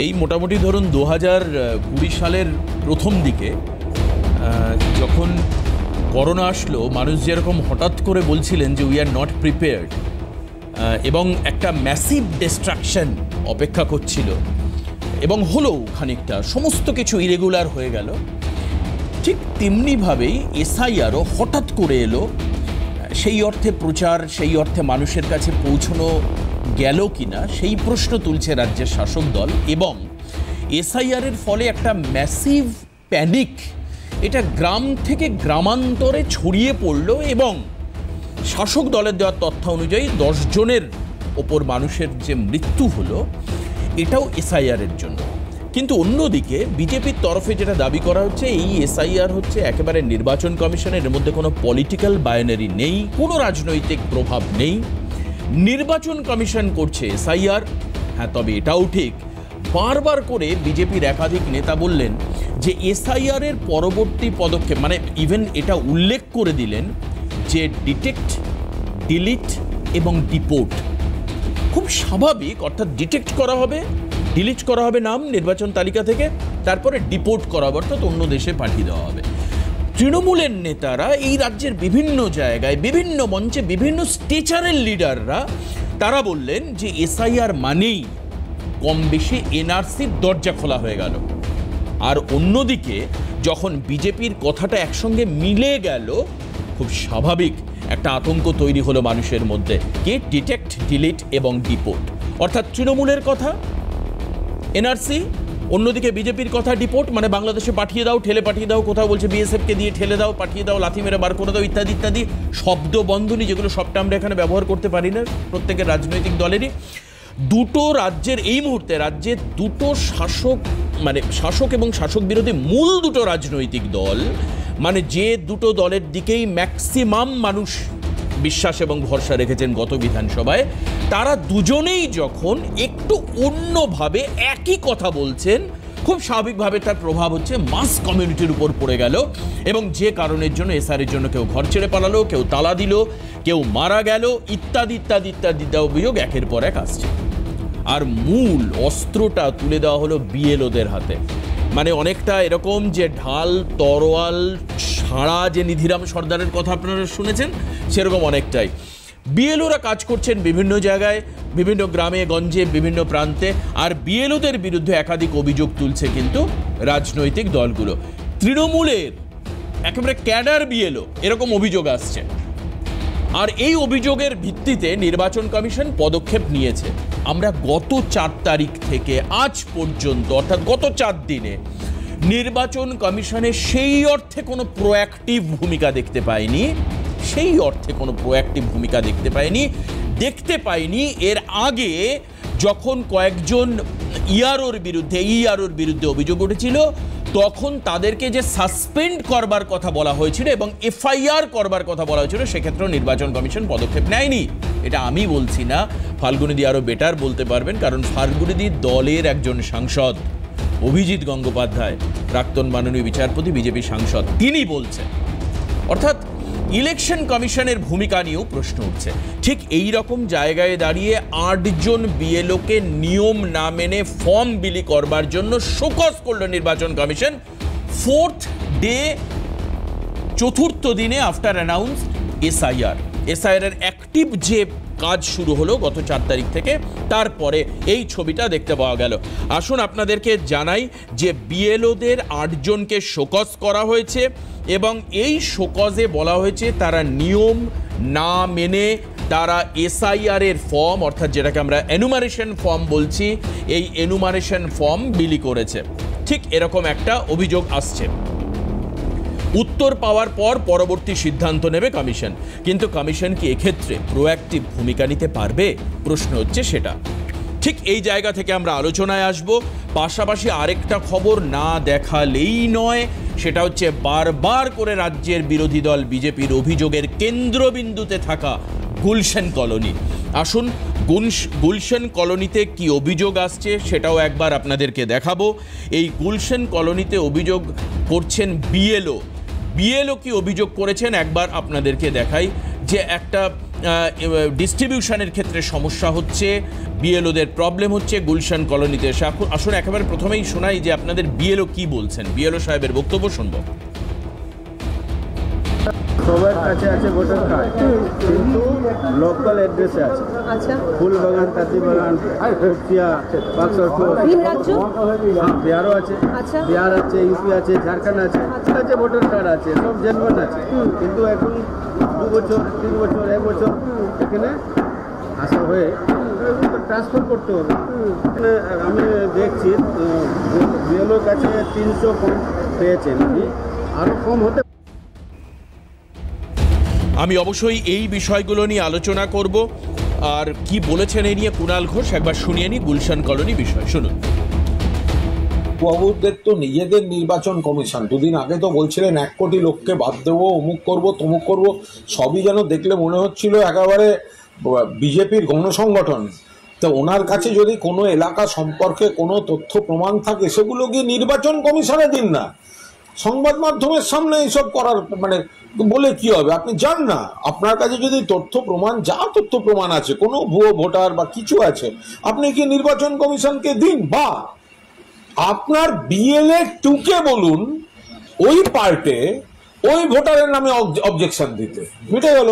এই মোটামুটি ধরুন 2020 সালের প্রথম দিকে যখন করোনা আসলো, মানুষ যেরকম হঠাৎ করে বলছিলেন যে উই আর নট প্রিপেয়ার্ড এবং একটা ম্যাসিভ ডিস্ট্রাকশন অপেক্ষা করছিল এবং হলো খানিকটা, সমস্ত কিছু ইরেগুলার হয়ে গেল, ঠিক তেমনিভাবেই এসআইআরও হঠাৎ করে এলো। সেই অর্থে প্রচার, সেই অর্থে মানুষের কাছে পৌঁছানো গেল কিনা সেই প্রশ্ন তুলছে রাজ্যের শাসক দল। এবং এসআইআরের ফলে একটা ম্যাসিভ প্যানিক এটা গ্রাম থেকে গ্রামান্তরে ছড়িয়ে পড়ল এবং শাসক দলের দেওয়া তথ্য অনুযায়ী 10 জনের ওপর মানুষের যে মৃত্যু হলো এটাও এসআইআরের জন্য। কিন্তু অন্যদিকে বিজেপির তরফে যেটা দাবি করা হচ্ছে, এই এসআইআর হচ্ছে একেবারে নির্বাচন কমিশনের, এর মধ্যে কোনো পলিটিক্যাল বায়োনারি নেই, কোনো রাজনৈতিক প্রভাব নেই, নির্বাচন কমিশন করছে এসআইআর। হ্যাঁ, তবে এটাও ঠিক, বারবার করে বিজেপির একাধিক নেতা বললেন যে এসআইআর এর পরবর্তী পদক্ষেপ, মানে ইভেন এটা উল্লেখ করে দিলেন যে ডিটেক্ট, ডিলিট এবং ডিপোর্ট খুব স্বাভাবিক। অর্থাৎ ডিটেক্ট করা হবে, ডিলিট করা হবে নাম নির্বাচন তালিকা থেকে, তারপরে ডিপোর্ট করা হবে, অর্থাৎ অন্য দেশে পাঠিয়ে দেওয়া হবে। তৃণমূলের নেতারা এই রাজ্যের বিভিন্ন জায়গায়, বিভিন্ন মঞ্চে, বিভিন্ন স্টেচারের লিডাররা তারা বললেন যে এসআইআর মানেই কম বেশি এনআরসির দরজা খোলা হয়ে গেল। আর অন্যদিকে যখন বিজেপির কথাটা একসঙ্গে মিলে গেল, খুব স্বাভাবিক একটা আতঙ্ক তৈরি হলো মানুষের মধ্যে, কে ডিটেক্ট, ডিলিট এবং ডিপোর্ট। অর্থাৎ তৃণমূলের কথা এনআরসি, অন্যদিকে বিজেপির কথা ডিপোর্ট, মানে বাংলাদেশে পাঠিয়ে দাও, ঠেলে পাঠিয়ে দাও, কোথাও বলছে বিএসএফকে দিয়ে ঠেলে দাও, পাঠিয়ে দাও, লাথি মেরে বার করে দাও, ইত্যাদি ইত্যাদি শব্দ বন্ধনী, যেগুলো সবটা আমরা এখানে ব্যবহার করতে পারি না প্রত্যেকের রাজনৈতিক দলেরই। দুটো রাজ্যের এই মুহূর্তে রাজ্যে দুটো শাসক, মানে শাসক এবং শাসক বিরোধী মূল দুটো রাজনৈতিক দল, মানে যে দুটো দলের দিকেই ম্যাক্সিমাম মানুষ বিশ্বাস এবং ভরসা রেখেছেন গত বিধানসভায়, তারা দুজনেই যখন একটু অন্যভাবে একই কথা বলছেন, খুব স্বাভাবিকভাবে তার প্রভাব হচ্ছে মাস কমিউনিটির উপর পড়ে গেল। এবং যে কারণের জন্য এসআইআরের জন্য কেউ ঘর ছেড়ে পালালো, কেউ তালা দিল, কেউ মারা গেল, ইত্যাদি ইত্যাদি ইত্যাদি অভিযোগ একের পর এক আসছে। আর মূল অস্ত্রটা তুলে দেওয়া হলো বিএলওদের হাতে। মানে অনেকটা এরকম যে ঢাল, তরোয়াল, ছাড়া যে নিধিরাম সর্দারের কথা আপনারা শুনেছেন, সেরকম অনেকটাই। বিএলওরা কাজ করছেন বিভিন্ন জায়গায়, বিভিন্ন গ্রামে গঞ্জে, বিভিন্ন প্রান্তে, আর বিএলওদের বিরুদ্ধে একাধিক অভিযোগ তুলছে কিন্তু রাজনৈতিক দলগুলো। তৃণমূলের একেবারে ক্যাডার বিএলও এরকম অভিযোগ আসছে, আর এই অভিযোগের ভিত্তিতে নির্বাচন কমিশন পদক্ষেপ নিয়েছে। আমরা গত 4 তারিখ থেকে আজ পর্যন্ত, অর্থাৎ গত 4 দিনে নির্বাচন কমিশনের সেই অর্থে কোনো প্রোঅ্যাক্টিভ ভূমিকা দেখতে পাইনি, সেই অর্থে কোনো প্রোঅ্যাক্টিভ ভূমিকা দেখতে পাইনি। এর আগে যখন কয়েকজন ইআরওর বিরুদ্ধে অভিযোগ উঠেছিল, তখন তাদেরকে যে সাসপেন্ড করবার কথা বলা হয়েছিল এবং এফআইআর করবার কথা বলা হয়েছিল, সেক্ষেত্রেও নির্বাচন কমিশন পদক্ষেপ নেয়নি। এটা আমি বলছি না, ফাল্গুনিদি আরও বেটার বলতে পারবেন, কারণ ফাল্গুনিদি দলের একজন সাংসদ, অভিজিৎ গঙ্গোপাধ্যায়, প্রাক্তন মাননীয় বিচারপতি, বিজেপি সাংসদ, তিনি বলছেন। অর্থাৎ ইলেকশন কমিশনের ভূমিকা নিয়েও প্রশ্ন উঠছে। ঠিক এই রকম জায়গায় দাঁড়িয়ে 8 জন বিএলওকে নিয়ম না মেনে ফর্ম বিলি করবার জন্য শোকজ করল নির্বাচন কমিশন। 4th ডে, 4th দিনে আফটার অ্যানাউন্স এসআইআর এর অ্যাক্টিভ যে কাজ শুরু হলো গত 4 তারিখ থেকে, তারপরে এই ছবিটা দেখতে পাওয়া গেল। আসুন আপনাদেরকে জানাই যে বিএলওদের 8 জনকে শোকজ করা হয়েছে এবং এই শোকজে বলা হয়েছে তারা নিয়ম না মেনে তারা এসআইআর এর ফর্ম, অর্থাৎ যেটাকে আমরা এনুমারেশন ফর্ম বলছি, এই এনুমারেশন ফর্ম বিলি করেছে। ঠিক এরকম একটা অভিযোগ আসছে। উত্তর পাওয়ার পর পরবর্তী সিদ্ধান্ত নেবে কমিশন। কিন্তু কমিশন কি এক্ষেত্রে প্রোঅ্যাক্টিভ ভূমিকা নিতে পারবে? প্রশ্ন হচ্ছে সেটা। ঠিক এই জায়গা থেকে আমরা আলোচনায় আসব। পাশাপাশি আরেকটা খবর না দেখালেই নয়, সেটা হচ্ছে বারবার করে রাজ্যের বিরোধী দল বিজেপির অভিযোগের কেন্দ্রবিন্দুতে থাকা গুলশান কলোনি। আসুন গুলশান কলোনিতে কি অভিযোগ আসছে সেটাও একবার আপনাদেরকে দেখাবো। এই গুলশান কলোনিতে অভিযোগ করছেন বিএলও কি অভিযোগ করেছেন একবার আপনাদেরকে দেখাই। যে একটা ডিস্ট্রিবিউশনের ক্ষেত্রে সমস্যা হচ্ছে, বিএলওদের প্রবলেম হচ্ছে গুলশান কলোনিতে এসে। আসুন একেবারে প্রথমেই শোনাই যে আপনাদের বিএলও কি বলছেন, বিএলও সাহেবের বক্তব্য শুনবো। সবার কাছে আছে ভোটার কার্ড, কিন্তু লোকাল অ্যাড্রেসে আছে। আচ্ছা, ফুলবাগান, তাঁতিবাগান, বিহারও আছে, বিহার আছে, ইউপি আছে, ঝাড়খণ্ড আছে, আছে ভোটার কার্ড আছে, সব জেনুইন আছে। কিন্তু এখন 2 বছর 3 বছর 1 বছর এখানে আসা হয়ে ট্রান্সফার করতে হবে। এখানে আমি দেখছি বিএলওর কাছে 300 কম পেয়েছেন, আরও কম হতে। আমি অবশ্যই এই বিষয়গুলো নিয়ে আলোচনা করব। আর কি বলেছেন এই নিয়ে কুণাল ঘোষ, একবার শুনিয়ে নি গুলশান কলোনি বিষয় শুনুন। বাবুদের তো নিজেদের নির্বাচন কমিশন, দুদিন আগে তো বলছিলেন 1 কোটি লোককে বাদ দেবো, অমুক করবো তমুক করবো, সবই যেন দেখলে মনে হচ্ছিল একেবারে বিজেপির গণসংগঠন। তো ওনার কাছে যদি কোনো এলাকা সম্পর্কে কোনো তথ্য প্রমাণ থাকে সেগুলো গিয়ে নির্বাচন কমিশনে দিন না, সংবাদ মাধ্যমের সামনে এইসব করার মানে বলে কি হবে? আপনি যান না, আপনার কাছে যদি তথ্য প্রমাণ, যা তথ্য প্রমাণ আছে, কোনো ভুয়ো ভোটার বা কিছু আছে, আপনি কি নির্বাচন কমিশনকে দিন, বা আপনার বিএলএ 2কে বলুন ওই পার্টে ওই ভোটারের নামে অবজেকশন দিতে, মিটে গেল।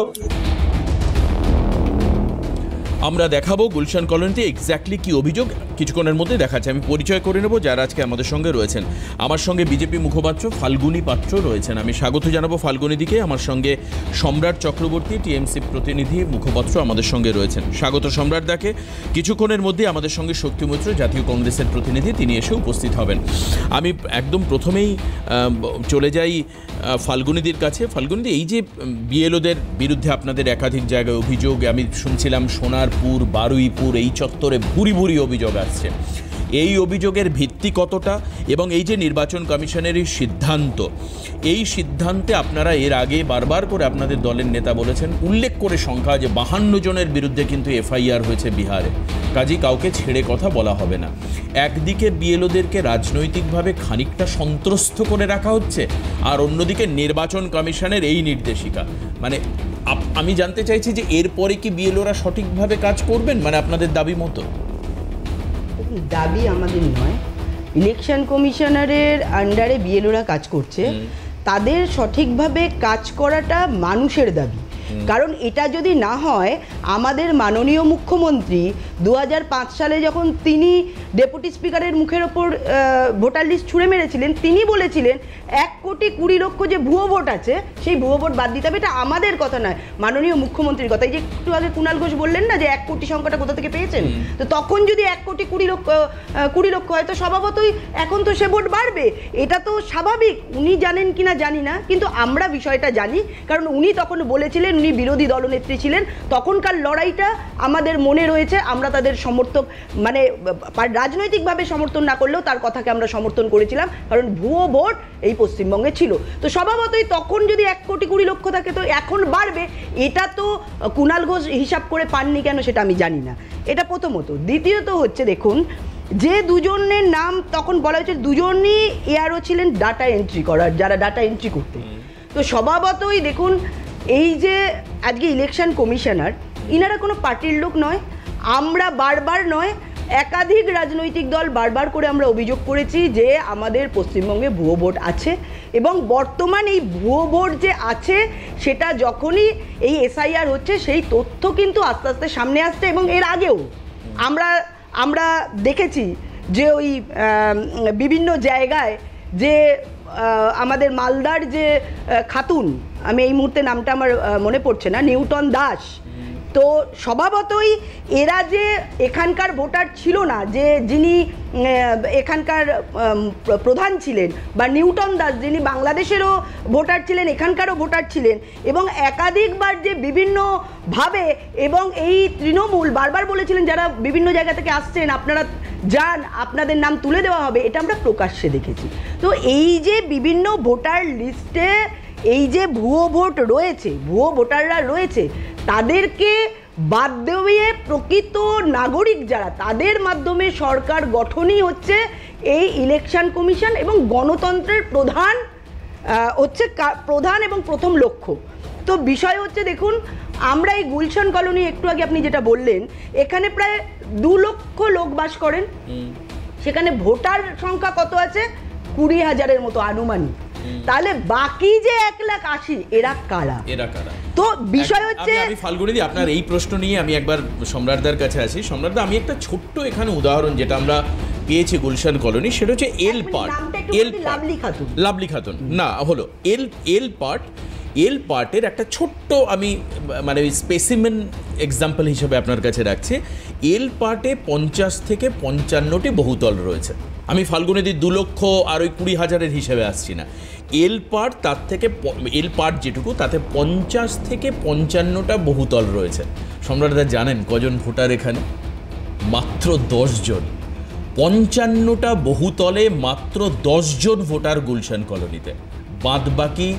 আমরা দেখাবো গুলশান কলোনিতে এক্স্যাক্টলি কি অভিযোগ কিছুক্ষণের মধ্যে দেখাচ্ছে। আমি পরিচয় করে নেব যারা আজকে আমাদের সঙ্গে রয়েছেন। আমার সঙ্গে বিজেপি মুখপাত্র ফাল্গুনী পাত্র রয়েছেন, আমি স্বাগত জানাবো ফাল্গুনী দিকে। আমার সঙ্গে সম্রাট চক্রবর্তী টিএমসি প্রতিনিধি মুখপাত্র আমাদের সঙ্গে রয়েছেন, স্বাগত সম্রাট দাকে। কিছুক্ষণের মধ্যে আমাদের সঙ্গে শক্তি মৈত্র জাতীয় কংগ্রেসের প্রতিনিধি, তিনি এসে উপস্থিত হবেন। আমি একদম প্রথমেই চলে যাই ফাল্গুনীদির কাছে। ফাল্গুনীদি, এই যে বিএলওদের বিরুদ্ধে আপনাদের একাধিক জায়গায় অভিযোগ, আমি শুনছিলাম সোনারপুর, বারুইপুর এই চত্বরে ভুরি ভুরি অভিযোগ আসছে, এই অভিযোগের ভিত্তি কতটা, এবং এই যে নির্বাচন কমিশনের এই সিদ্ধান্ত, এই সিদ্ধান্তে আপনারা এর আগে বারবার করে আপনাদের দলের নেতা বলেছেন, উল্লেখ করে সংখ্যা যে 52 জনের বিরুদ্ধে কিন্তু এফআইআর হয়েছে বিহারে, কাজেই কাউকে ছেড়ে কথা বলা হবে না। একদিকে বিএলওদেরকে রাজনৈতিকভাবে খানিকটা সন্ত্রস্ত করে রাখা হচ্ছে, আর অন্যদিকে নির্বাচন কমিশনের এই নির্দেশিকা, মানে আমি জানতে চাইছি যে এরপরে কি বিএলওরা সঠিকভাবে কাজ করবেন, মানে আপনাদের দাবি মতো? দাবি আমাদের নয়, ইলেকশন কমিশনারের আন্ডারে বিএলওরা কাজ করছে, তাদের সঠিকভাবে কাজ করাটা মানুষের দাবি। কারণ এটা যদি না হয়, আমাদের মাননীয় মুখ্যমন্ত্রী 2005 সালে যখন তিনি ডেপুটি স্পিকারের মুখের ওপর ভোটার লিস্ট ছুঁড়ে মেরেছিলেন, তিনি বলেছিলেন 1,20,00,000 যে ভুয়ো ভোট আছে সেই ভুয়ো ভোট বাদ দিতে হবে। এটা আমাদের কথা নয়, মাননীয় মুখ্যমন্ত্রীর কথা। এই যে একটু আগে কুণাল ঘোষ বললেন না যে 1 কোটি সংখ্যাটা কোথা থেকে পেয়েছেন, তো তখন যদি 1,20,00,000 হয়, তো স্বভাবতই এখন তো সে ভোট বাড়বে, এটা তো স্বাভাবিক। উনি জানেন কিনা জানি না, কিন্তু আমরা বিষয়টা জানি, কারণ উনি তখন বলেছিলেন, উনি বিরোধী দলনেত্রী ছিলেন, তখনকার লড়াইটা আমাদের মনে রয়েছে। আমরা তাদের সমর্থক, মানে রাজনৈতিকভাবে সমর্থন না করলেও তার কথাকে আমরা সমর্থন করেছিলাম, কারণ ভুয়ো ভোট এই পশ্চিমবঙ্গে ছিল। তো স্বভাবতই তখন যদি 1,20,00,000 থাকে, তো এখন বাড়বে। এটা তো কুণাল ঘোষ হিসাব করে পাননি কেন সেটা আমি জানি না, এটা প্রথমত। দ্বিতীয়ত হচ্ছে, দেখুন যে দুজনের নাম তখন বলা হয়েছে, দুজনই এআরও ছিলেন ডাটা এন্ট্রি করার, যারা ডাটা এন্ট্রি করতে। তো স্বভাবতই দেখুন, এই যে আজকে ইলেকশন কমিশনার, ইনারা কোনো পার্টির লোক নয়। আমরা বারবার নয়, একাধিক রাজনৈতিক দল বারবার করে আমরা অভিযোগ করেছি যে আমাদের পশ্চিমবঙ্গে ভুয়ো ভোট আছে, এবং বর্তমান এই ভুয়ো ভোট যে আছে সেটা যখনই এই এসআইআর হচ্ছে, সেই তথ্য কিন্তু আস্তে আস্তে সামনে আসছে। এবং এর আগেও আমরা দেখেছি যে ওই বিভিন্ন জায়গায় যে আমাদের মালদার যে খাতুন, আমি এই মুহূর্তে নামটা আমার মনে পড়ছে না, নিউটন দাস, তো স্বভাবতই এরা যে এখানকার ভোটার ছিল না, যে যিনি এখানকার প্রধান ছিলেন, বা নিউটন দাস যিনি বাংলাদেশেরও ভোটার ছিলেন, এখানকারও ভোটার ছিলেন, এবং একাধিকবার যে বিভিন্নভাবে, এবং এই তৃণমূল বারবার বলেছিলেন যারা বিভিন্ন জায়গা থেকে আসছেন, আপনারা যান, আপনাদের নাম তুলে দেওয়া হবে, এটা আমরা প্রকাশ্যে দেখেছি। তো এই যে বিভিন্ন ভোটার লিস্টে এই যে ভুয়ো ভোট রয়েছে, ভুয়ো ভোটাররা রয়েছে, তাদেরকে বাদ দিয়ে প্রকৃত নাগরিক যারা, তাদের মাধ্যমে সরকার গঠনই হচ্ছে এই ইলেকশন কমিশন এবং গণতন্ত্রের প্রধান এবং প্রথম লক্ষ্য। তো বিষয় হচ্ছে দেখুন, আমরা এই গুলশান কলোনি একটু আগে আপনি যেটা বললেন, এখানে প্রায় 2 লক্ষ লোক বাস করেন, সেখানে ভোটার সংখ্যা কত আছে? 20,000-এর মতো আনুমানিক। তাহলে বাকি যে 1,80,000 এরা কারা? তো বিষয় হচ্ছে, আমি ফাল্গুনিদি আপনার এই প্রশ্ন নিয়ে আমি একবার সম্রাটদার কাছে আসি। সম্রাটদা, আমি একটা ছোট্ট এখানে উদাহরণ যেটা আমরা পেয়েছি গুলশান কলোনি, সেটা হচ্ছে এল পার্ট। লাভলি খাতুন না হলো এল পার্টের একটা ছোট্ট আমি মানে স্পেসিমেন এক্সাম্পল হিসেবে আপনার কাছে রাখছি। এল পার্টে 50 থেকে 55টি বহুতল রয়েছে। আমি ফাল্গুনিদি 2 লক্ষ আর ওই 20,000-এর হিসেবে আসছি না। এল পার্ট তার থেকে এল পার্ট যেটুকু তাতে 50 থেকে 55টা বহুতল রয়েছে। সম্রাটদা জানেন কজন ভোটার এখানে? মাত্র 10 জন। 55টা বহুতলে মাত্র 10 জন ভোটার গুলশান কলোনিতে। বাদবাকি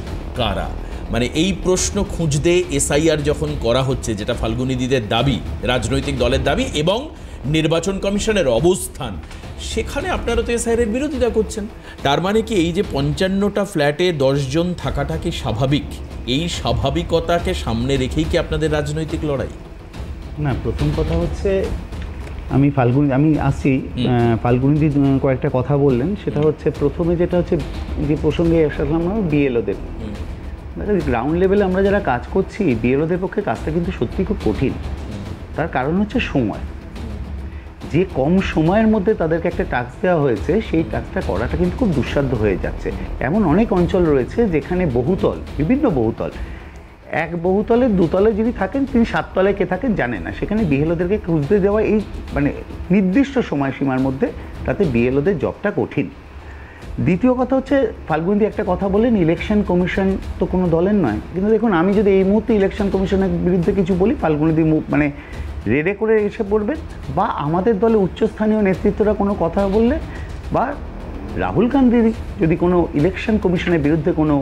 কারা? মানে এই প্রশ্ন খুঁজতে এসআইআর যখন করা হচ্ছে, যেটা ফাল্গুনিদিদের দাবি, রাজনৈতিক দলের দাবি এবং নির্বাচন কমিশনের অবস্থান, সেখানে আপনারা তো এসআইআরের বিরোধিতা করছেন। তার মানে কি এই যে 55টা ফ্ল্যাটে 10 জন থাকাটা কি স্বাভাবিক? এই স্বাভাবিকতাকে সামনে রেখেই কি আপনাদের রাজনৈতিক লড়াই? না, প্রথম কথা হচ্ছে আমি আসছি ফাল্গুনিদি কয়েকটা কথা বললেন, সেটা হচ্ছে প্রথমে যেটা হচ্ছে যে প্রসঙ্গে আসলাম বিএলওদের। গ্রাউন্ড লেভেলে আমরা যারা কাজ করছি, বিএলওদের পক্ষে কাজটা কিন্তু সত্যি খুব কঠিন। তার কারণ হচ্ছে সময়। যে কম সময়ের মধ্যে তাদেরকে একটা টাস্ক দেওয়া হয়েছে, সেই টাস্কটা করাটা কিন্তু খুব দুঃসাধ্য হয়ে যাচ্ছে। এমন অনেক অঞ্চল রয়েছে যেখানে বহুতল, বিভিন্ন বহুতল, এক বহুতলের 2 তলে যদি থাকেন, তিনি 7 তলায় কে থাকেন জানেন না। সেখানে বিএলওদেরকে খুঁজতে দেওয়া এই মানে নির্দিষ্ট সময়সীমার মধ্যে, তাতে বিএলওদের জবটা কঠিন। দ্বিতীয় কথা হচ্ছে, ফাল্গুনিদি একটা কথা বলেন, ইলেকশন কমিশন তো কোনো দলের নয়। কিন্তু দেখুন, আমি যদি এই মুহূর্তে ইলেকশন কমিশনের বিরুদ্ধে কিছু বলি, ফাল্গুনিদি মানে রেডে করে এসে পড়বেন, বা আমাদের দলে উচ্চস্থানীয় নেতৃত্বরা কোনো কথা বললে, বা রাহুল গান্ধী যদি কোনো ইলেকশন কমিশনের বিরুদ্ধে কোনো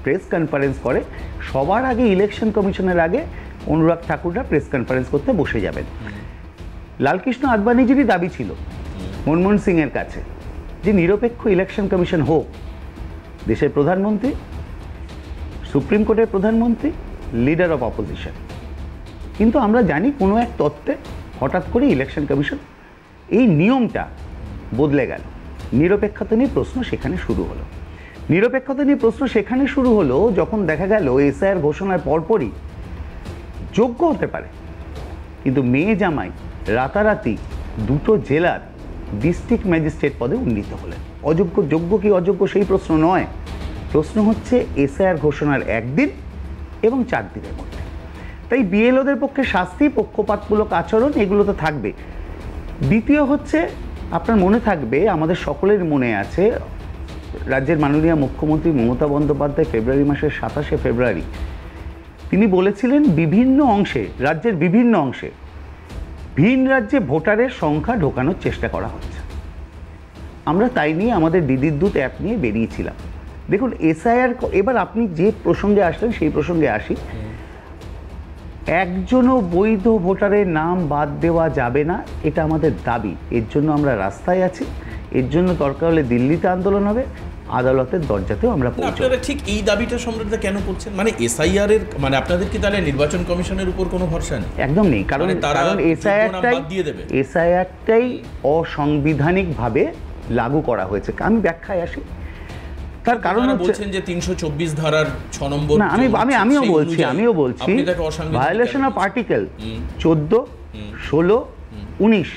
প্রেস কনফারেন্স করে, সবার আগে ইলেকশন কমিশনের আগে অনুরাগ ঠাকুররা প্রেস কনফারেন্স করতে বসে যাবেন। লালকৃষ্ণ আদবানিজিরই দাবি ছিল মনমোহন সিংয়ের কাছে যে নিরপেক্ষ ইলেকশন কমিশন হোক। দেশের প্রধানমন্ত্রী, সুপ্রিম কোর্টের প্রধানমন্ত্রী, লিডার অফ অপোজিশন। কিন্তু আমরা জানি কোনো এক তত্ত্বে হঠাৎ করে ইলেকশন কমিশন এই নিয়মটা বদলে গেল। নিরপেক্ষতা নিয়ে প্রশ্ন সেখানে শুরু হলো। নিরপেক্ষতা নিয়ে প্রশ্ন সেখানে শুরু হলো যখন দেখা গেল এসআইআর ঘোষণার পরপরই যোগ্য হতে পারে, কিন্তু মেয়ে জামাই রাতারাতি 2টো জেলার ডিস্ট্রিক্ট ম্যাজিস্ট্রেট পদে উন্নীত হলেন। অযোগ্য, যোগ্য কি অযোগ্য সেই প্রশ্ন নয়, প্রশ্ন হচ্ছে এসআইআর ঘোষণার 1 দিন এবং 4 দিনের মধ্যে। তাই বিএলওদের পক্ষে শাস্তি, পক্ষপাতমূলক আচরণ, এগুলো তো থাকবে। দ্বিতীয় হচ্ছে, আপনার মনে থাকবে, আমাদের সকলের মনে আছে, রাজ্যের মাননীয় মুখ্যমন্ত্রী মমতা বন্দ্যোপাধ্যায় ফেব্রুয়ারি মাসের 27শে ফেব্রুয়ারি তিনি বলেছিলেন, বিভিন্ন অংশে, রাজ্যের বিভিন্ন অংশে ভিন রাজ্যে ভোটারের সংখ্যা ঢোকানোর চেষ্টা করা হচ্ছে। আমরা তাই নিয়ে আমাদের দিদির দুধ অ্যাপ নিয়ে বেরিয়েছিলাম। দেখুন, এসআইআর, এবার আপনি যে প্রসঙ্গে আসলেন সেই প্রসঙ্গে আসি। একজনও বৈধ ভোটারের নাম বাদ দেওয়া যাবে না, এটা আমাদের দাবি। এর জন্য আমরা রাস্তায় আছি। এর জন্য দরকার হলে দিল্লিতে আন্দোলন হবে, আদালতের দরজাতেও আমরা পৌঁছাবো। আপনারা ঠিক এই দাবিটা সম্রাটদা কেন করছেন? মানে এসআইআর এর মানে আপনাদের কি তাহলে নির্বাচন কমিশনের উপর কোনো ভরসা নেই? একদম নেই, কারণ এসআইআরটাই অসাংবিধানিকভাবে লাগু করা হয়েছে। আমি ব্যাখ্যায় আসি। তার কারণ বলছেন যে 324 ধারার 6 নম্বর। না, আমিও বলছি ভায়োলেশন অফ আর্টিকেল 14, 16, 19,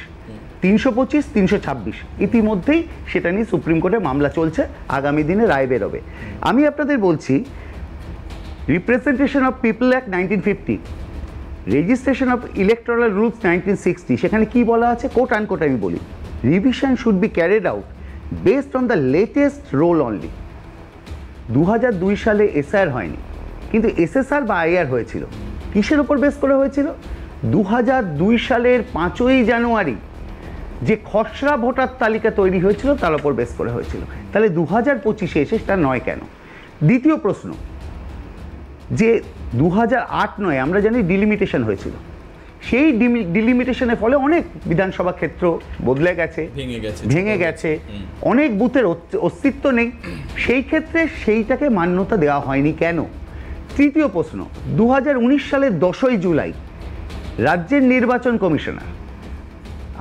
325, 326 ইতিমধ্যেই সেটা নিয়ে সুপ্রিম কোর্টে মামলা চলছে, আগামী দিনে রায় বেরোবে। আমি আপনাদের বলছি, representation of people act 1950, registration of electoral rules 1960, সেখানে কি বলা আছে, কোট আনকোট আমি বলি, revision should be carried out based on the latest roll only. 2002 সালে এসআইআর হয়নি, কিন্তু এসএসআর বা আইআর হয়েছিল। কিসের উপর বেস করে হয়েছিল? 2002 সালের 5ই জানুয়ারি যে খসড়া ভোটার তালিকা তৈরি হয়েছিল তার উপর বেস করে হয়েছিল। তাহলে 2025-এ এসে সেটা নয় কেন? দ্বিতীয় প্রশ্ন, যে 2008-9 আমরা জানি ডিলিমিটেশন হয়েছিল। সেই ডিলিমিটেশনের ফলে অনেক বিধানসভা ক্ষেত্র বদলে গেছে, ভেঙে গেছে, অনেক বুথের অস্তিত্ব নেই। সেই ক্ষেত্রে সেইটাকে মান্যতা দেওয়া হয়নি কেন? তৃতীয় প্রশ্ন, 2019 সালের 10ই জুলাই রাজ্যের নির্বাচন কমিশনার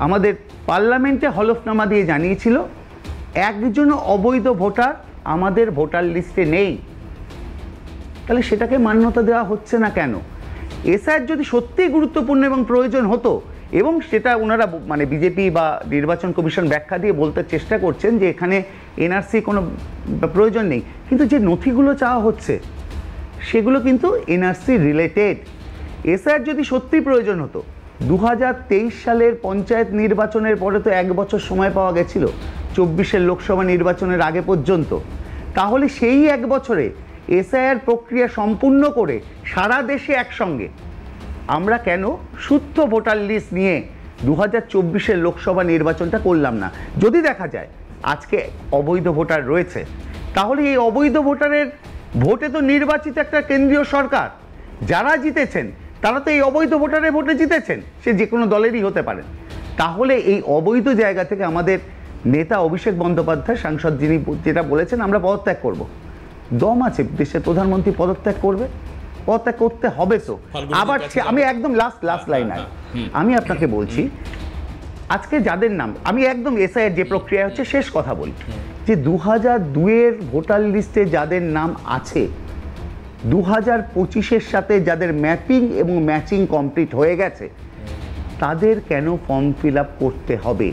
আমাদের পার্লামেন্টে হলফনামা দিয়ে জানিয়েছিল একজন অবৈধ ভোটার আমাদের ভোটার লিস্টে নেই। তাহলে সেটাকে মান্যতা দেওয়া হচ্ছে না কেন? এসআইআর যদি সত্যিই গুরুত্বপূর্ণ এবং প্রয়োজন হতো, এবং সেটা ওনারা মানে বিজেপি বা নির্বাচন কমিশন ব্যাখ্যা দিয়ে বলতে চেষ্টা করছেন যে এখানে এনআরসি কোনো প্রয়োজন নেই, কিন্তু যে নথিগুলো চাওয়া হচ্ছে সেগুলো কিন্তু এনআরসি রিলেটেড। এসআইআর যদি সত্যি প্রয়োজন হতো, 2023 সালের পঞ্চায়েত নির্বাচনের পরে তো 1 বছর সময় পাওয়া গেছিল 24-এর লোকসভা নির্বাচনের আগে পর্যন্ত, তাহলে সেই 1 বছরে এসআইআর প্রক্রিয়া সম্পূর্ণ করে সারা দেশে একসঙ্গে আমরা কেন শুদ্ধ ভোটার লিস্ট নিয়ে 2024-এর লোকসভা নির্বাচনটা করলাম না? যদি দেখা যায় আজকে অবৈধ ভোটার রয়েছে, তাহলে এই অবৈধ ভোটারের ভোটে তো নির্বাচিত একটা কেন্দ্রীয় সরকার, যারা জিতেছেন তারা তো এই অবৈধ ভোটারের ভোটে জিতেছেন, সে যে কোনো দলেরই হতে পারেন। তাহলে এই অবৈধ জায়গা থেকে আমাদের নেতা অভিষেক বন্দ্যোপাধ্যায় সাংসদ যিনি যেটা বলেছেন আমরা পদত্যাগ করব, দম আছে দেশের প্রধানমন্ত্রী পদত্যাগ করবে? পদত্যাগ করতে হবে তো। আবার আমি একদম লাস্ট লাইন আমি আপনাকে বলছি, আজকে যাদের নাম আমি একদম এসআইআর যে প্রক্রিয়া হচ্ছে শেষ কথা বলি, যে 2002-এর ভোটার লিস্টে যাদের নাম আছে, 2025-এর সাথে যাদের ম্যাপিং এবং ম্যাচিং কমপ্লিট হয়ে গেছে, তাদের কেন ফর্ম ফিল আপ করতে হবে?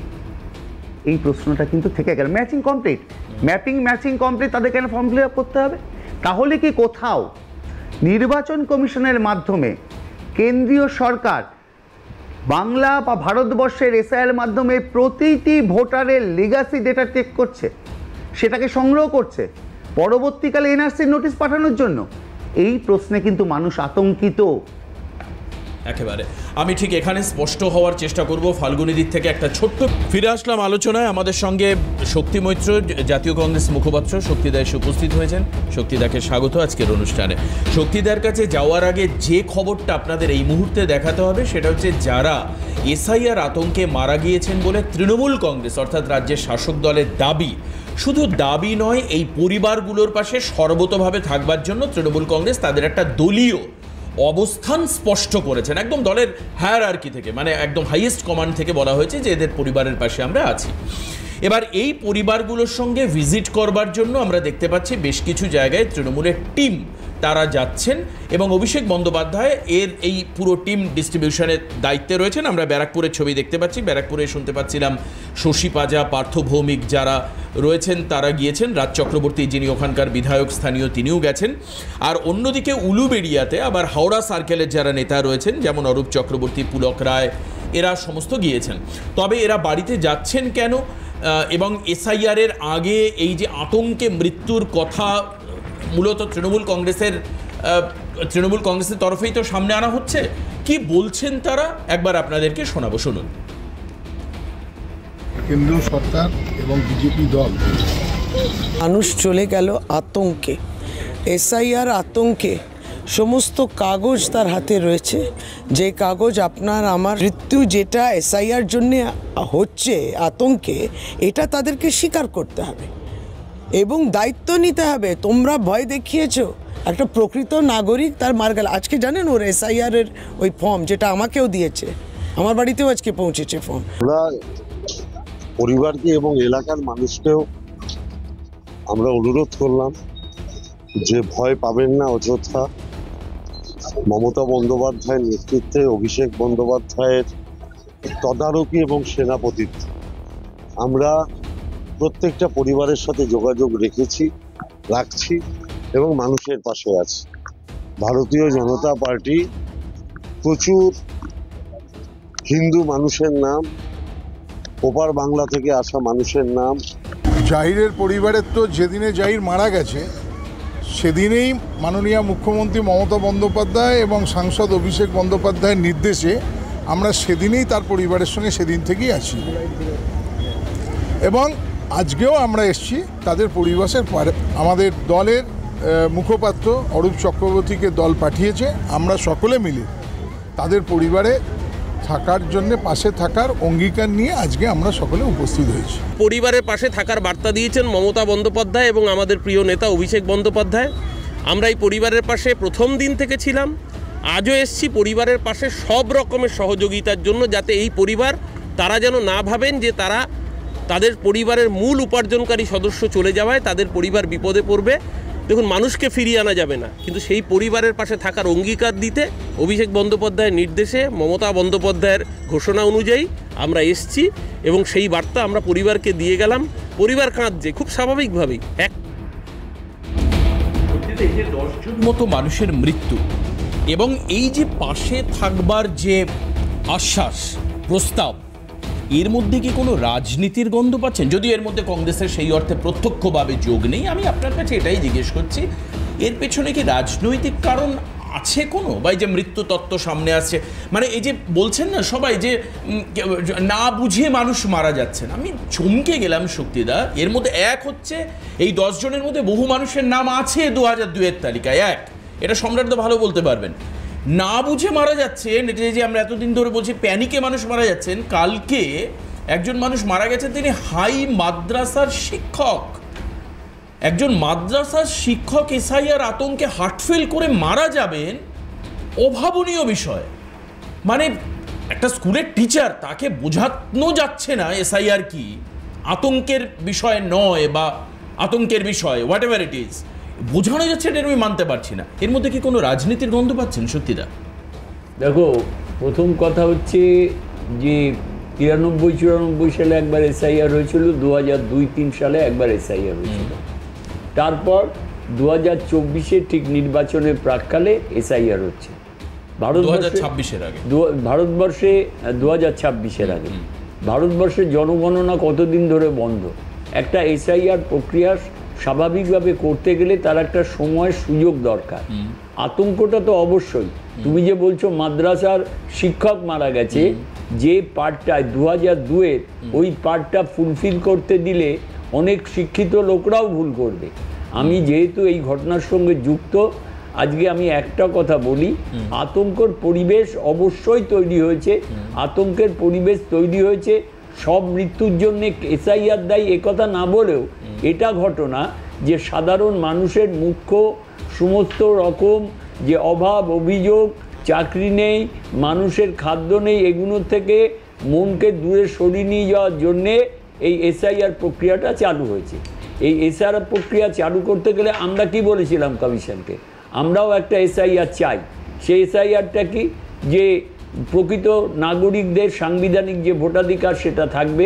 এই প্রশ্নটা কিন্তু থেকে গেল। ম্যাচিং কমপ্লিট, ম্যাচিং কমপ্লিট, তাদের কেন ফর্ম ফিল আপ করতে হবে? তাহলে কি কোথাও নির্বাচন কমিশনের মাধ্যমে কেন্দ্রীয় সরকার বাংলা বা ভারতবর্ষের এসআইআর মাধ্যমে প্রতিটি ভোটারের লিগ্যাসি ডেটা চেক করছে, সেটাকে সংগ্রহ করছে পরবর্তীকালে এনআরসির নোটিশ পাঠানোর জন্য? এই প্রশ্নে কিন্তু মানুষ আতঙ্কিত। একেবারে আমি ঠিক এখানে স্পষ্ট হওয়ার চেষ্টা করব। ফাল্গুনীদির থেকে একটা ছোট্ট ফিরে আসলাম আলোচনায়। আমাদের সঙ্গে শক্তি মৈত্র, জাতীয় কংগ্রেস মুখপাত্র শক্তিদা এসে উপস্থিত হয়েছেন। শক্তিদাকে স্বাগত আজকের অনুষ্ঠানে। শক্তিদার কাছে যাওয়ার আগে যে খবরটা আপনাদের এই মুহূর্তে দেখাতে হবে সেটা হচ্ছে, যারা এসআইআর আতঙ্কে মারা গিয়েছেন বলে তৃণমূল কংগ্রেস অর্থাৎ রাজ্যের শাসক দলের দাবি, শুধু দাবি নয়, এই পরিবারগুলোর পাশে সর্বতোভাবে থাকবার জন্য তৃণমূল কংগ্রেস তাদের একটা দলীয় অবস্থান স্পষ্ট করেছেন। একদম দলের হায়ারার্কি থেকে, মানে একদম হাইয়েস্ট কমান্ড থেকে বলা হয়েছে যে এদের পরিবারের পাশে আমরা আছি। এবার এই পরিবারগুলোর সঙ্গে ভিজিট করবার জন্য আমরা দেখতে পাচ্ছি বেশ কিছু জায়গায় তৃণমূলের টিম তারা যাচ্ছেন, এবং অভিষেক বন্দ্যোপাধ্যায় এর এই পুরো টিম ডিস্ট্রিবিউশনের দায়িত্বে রয়েছেন। আমরা ব্যারাকপুরের ছবি দেখতে পাচ্ছি, ব্যারাকপুরে শুনতে পাচ্ছিলাম শশী পাজা, পার্থ ভৌমিক যারা রয়েছেন তারা গিয়েছেন, রাজ চক্রবর্তী যিনি ওখানকার বিধায়ক স্থানীয় তিনিও গেছেন। আর অন্যদিকে উলুবেড়িয়াতে আবার হাওড়া সার্কেলের যারা নেতা রয়েছেন যেমন অরূপ চক্রবর্তী, পুলক রায়, এরা সমস্ত গিয়েছেন। তবে এরা বাড়িতে যাচ্ছেন কেন, এবং এসআইআরের আগে এই যে আতঙ্কে মৃত্যুর কথা মূলত তৃণমূল কংগ্রেসের তরফেই তো সামনে আনা হচ্ছে, কি বলছেন তারা একবার আপনাদেরকে শোনাবো, শুনুন। কেন্দ্রীয় সরকার এবং বিজেপি দল, মানুষ চলে গেল আতঙ্কে, এসআইআর আতঙ্কে, সমস্ত কাগজ তার হাতে রয়েছে, যে কাগজ আপনার আমার মৃত্যু যেটা এসআইআর জন্যে হচ্ছে আতঙ্কে, এটা তাদেরকে স্বীকার করতে হবে এবং দায়িত্ব নিতে হবে। তোমরা ভয় দেখিয়েছো, একটা প্রকৃত নাগরিক তার মার গেল। আজকে জানেন ওর এসআইআর এর ওই ফর্ম যেটা আমাকেও দিয়েছে, আমার বাড়িতেও আজকে পৌঁছেছে ফর্ম। আমরা পরিবারকে এবং এলাকার মানুষকেও আমরা অনুরোধ করলাম যে ভয় পাবেন না অযথা। মমতা বন্দ্যোপাধ্যায়ের নেতৃত্বে অভিষেক বন্দ্যোপাধ্যায়ের তদারকি এবং সেনাপতিত্ব আমরা প্রত্যেকটা পরিবারের সাথে যোগাযোগ রাখছি এবং মানুষের পাশে আছি। ভারতীয় জনতা পার্টি প্রচুর হিন্দু মানুষের নাম, ওপার বাংলা থেকে আসা মানুষের নাম। জাহিরের পরিবারের তো যেদিনে জাহির মারা গেছে সেদিনেই মাননীয় মুখ্যমন্ত্রী মমতা বন্দ্যোপাধ্যায় এবং সাংসদ অভিষেক বন্দ্যোপাধ্যায়ের নির্দেশে আমরা সেদিনেই তার পরিবারের সঙ্গে সেদিন থেকেই আছি, এবং আজকেও আমরা এসছি তাদের পরিবেশের। আমাদের দলের মুখপাত্র অরূপ চক্রবর্তীকে দল পাঠিয়েছে, আমরা সকলে মিলে তাদের পরিবারে থাকার জন্য, পাশে থাকার অঙ্গীকার নিয়ে আজকে আমরা সকলে উপস্থিত হয়েছি। পরিবারের পাশে থাকার বার্তা দিয়েছেন মমতা বন্দ্যোপাধ্যায় এবং আমাদের প্রিয় নেতা অভিষেক বন্দ্যোপাধ্যায়। আমরা এই পরিবারের পাশে প্রথম দিন থেকে ছিলাম, আজও এসছি পরিবারের পাশে সব রকমের সহযোগিতার জন্য, যাতে এই পরিবার তারা যেন না ভাবেন যে তাদের পরিবারের মূল উপার্জনকারী সদস্য চলে যাওয়ায় তাদের পরিবার বিপদে পড়বে। দেখুন, মানুষকে ফিরিয়ে আনা যাবে না, কিন্তু সেই পরিবারের পাশে থাকার অঙ্গীকার দিতে অভিষেক বন্দ্যোপাধ্যায়ের নির্দেশে, মমতা বন্দ্যোপাধ্যায়ের ঘোষণা অনুযায়ী আমরা এসছি এবং সেই বার্তা আমরা পরিবারকে দিয়ে গেলাম। পরিবার কাঁদছে খুব স্বাভাবিকভাবেই। এই যে 10 জন মতো মানুষের মৃত্যু এবং এই যে পাশে থাকবার যে আশ্বাস প্রস্তাব, এর মধ্যে কি কোনো রাজনীতির গন্ধ পাচ্ছেন? যদিও এর মধ্যে কংগ্রেসের সেই অর্থে প্রত্যক্ষভাবে যোগ নেই, আমি আপনার কাছে এটাই জিজ্ঞেস করছি, এর পেছনে কি রাজনৈতিক কারণ আছে কোনো? বা এই যে মৃত্যু তত্ত্ব সামনে আসছে, মানে এই যে বলছেন না সবাই যে না বুঝে মানুষ মারা যাচ্ছেন, আমি চমকে গেলাম শক্তিদা। এর মধ্যে এক হচ্ছে এই 10 জনের মধ্যে বহু মানুষের নাম আছে 2002-এর তালিকায়, এটা সম্রাটদা ভালো বলতে পারবেন। না বুঝে মারা যাচ্ছেন, এটা যে আমরা এতদিন ধরে বলছি প্যানিকে মানুষ মারা যাচ্ছেন। কালকে একজন মানুষ মারা গেছেন, তিনি হাই মাদ্রাসার শিক্ষক, একজন মাদ্রাসার শিক্ষক এসআইআর আতঙ্কে হার্টফেল করে মারা যাবেন, অভাবনীয় বিষয়। মানে একটা স্কুলের টিচার, তাকে বোঝানো যাচ্ছে না এসআইআর কি আতঙ্কের বিষয় নয় বা আতঙ্কের বিষয়, হোয়াট এভার ইট ইজ, বোঝানো যাচ্ছে, এটা আমি মানতে পারছি না। এর মধ্যে কি কোনো রাজনীতির গন্ধ পাচ্ছেন সত্যিদা? দেখো, প্রথম কথা হচ্ছে যে 93-94 সালে একবার এসআইআর হয়েছিল, 2002-03 সালে একবার এসআইআর হয়েছিল, তারপর 2024-এ ঠিক নির্বাচনের প্রাক্কালে এসআইআর হচ্ছে ভারতবর্ষে 2026-এর আগে। ভারতবর্ষের জনগণনা কতদিন ধরে বন্ধ? একটা এসআইআর প্রক্রিয়া স্বাভাবিকভাবে করতে গেলে তার একটা সময় সুযোগ দরকার। আতঙ্কটা তো অবশ্যই, তুমি যে বলছো মাদ্রাসার শিক্ষক মারা গেছে, যে পার্টটায় 2002-এর ওই পার্টটা ফুলফিল করতে দিলে অনেক শিক্ষিত লোকরাও ভুল করবে। আমি যেহেতু এই ঘটনার সঙ্গে যুক্ত, আজকে আমি একটা কথা বলি, আতঙ্কের পরিবেশ অবশ্যই তৈরি হয়েছে। আতঙ্কের পরিবেশ তৈরি হয়েছে, সব মৃত্যুর জন্য এসআইআর দায়ী একথা না বলেও এটা ঘটনা যে সাধারণ মানুষের মুখ্য সমস্ত রকম যে অভাব, অভিযোগ, চাকরি নেই, মানুষের খাদ্য নেই, এগুলোর থেকে মনকে দূরে সরিয়ে নিয়ে যাওয়ার জন্যে এই এসআইআর প্রক্রিয়াটা চালু হয়েছে। এই এসআইআর প্রক্রিয়া চালু করতে গেলে আমরা কি বলেছিলাম কমিশনকে? আমরাও একটা এসআইআর চাই। সেই এসআইআরটা কি? যে প্রকৃত নাগরিকদের সাংবিধানিক যে ভোটাধিকার সেটা থাকবে।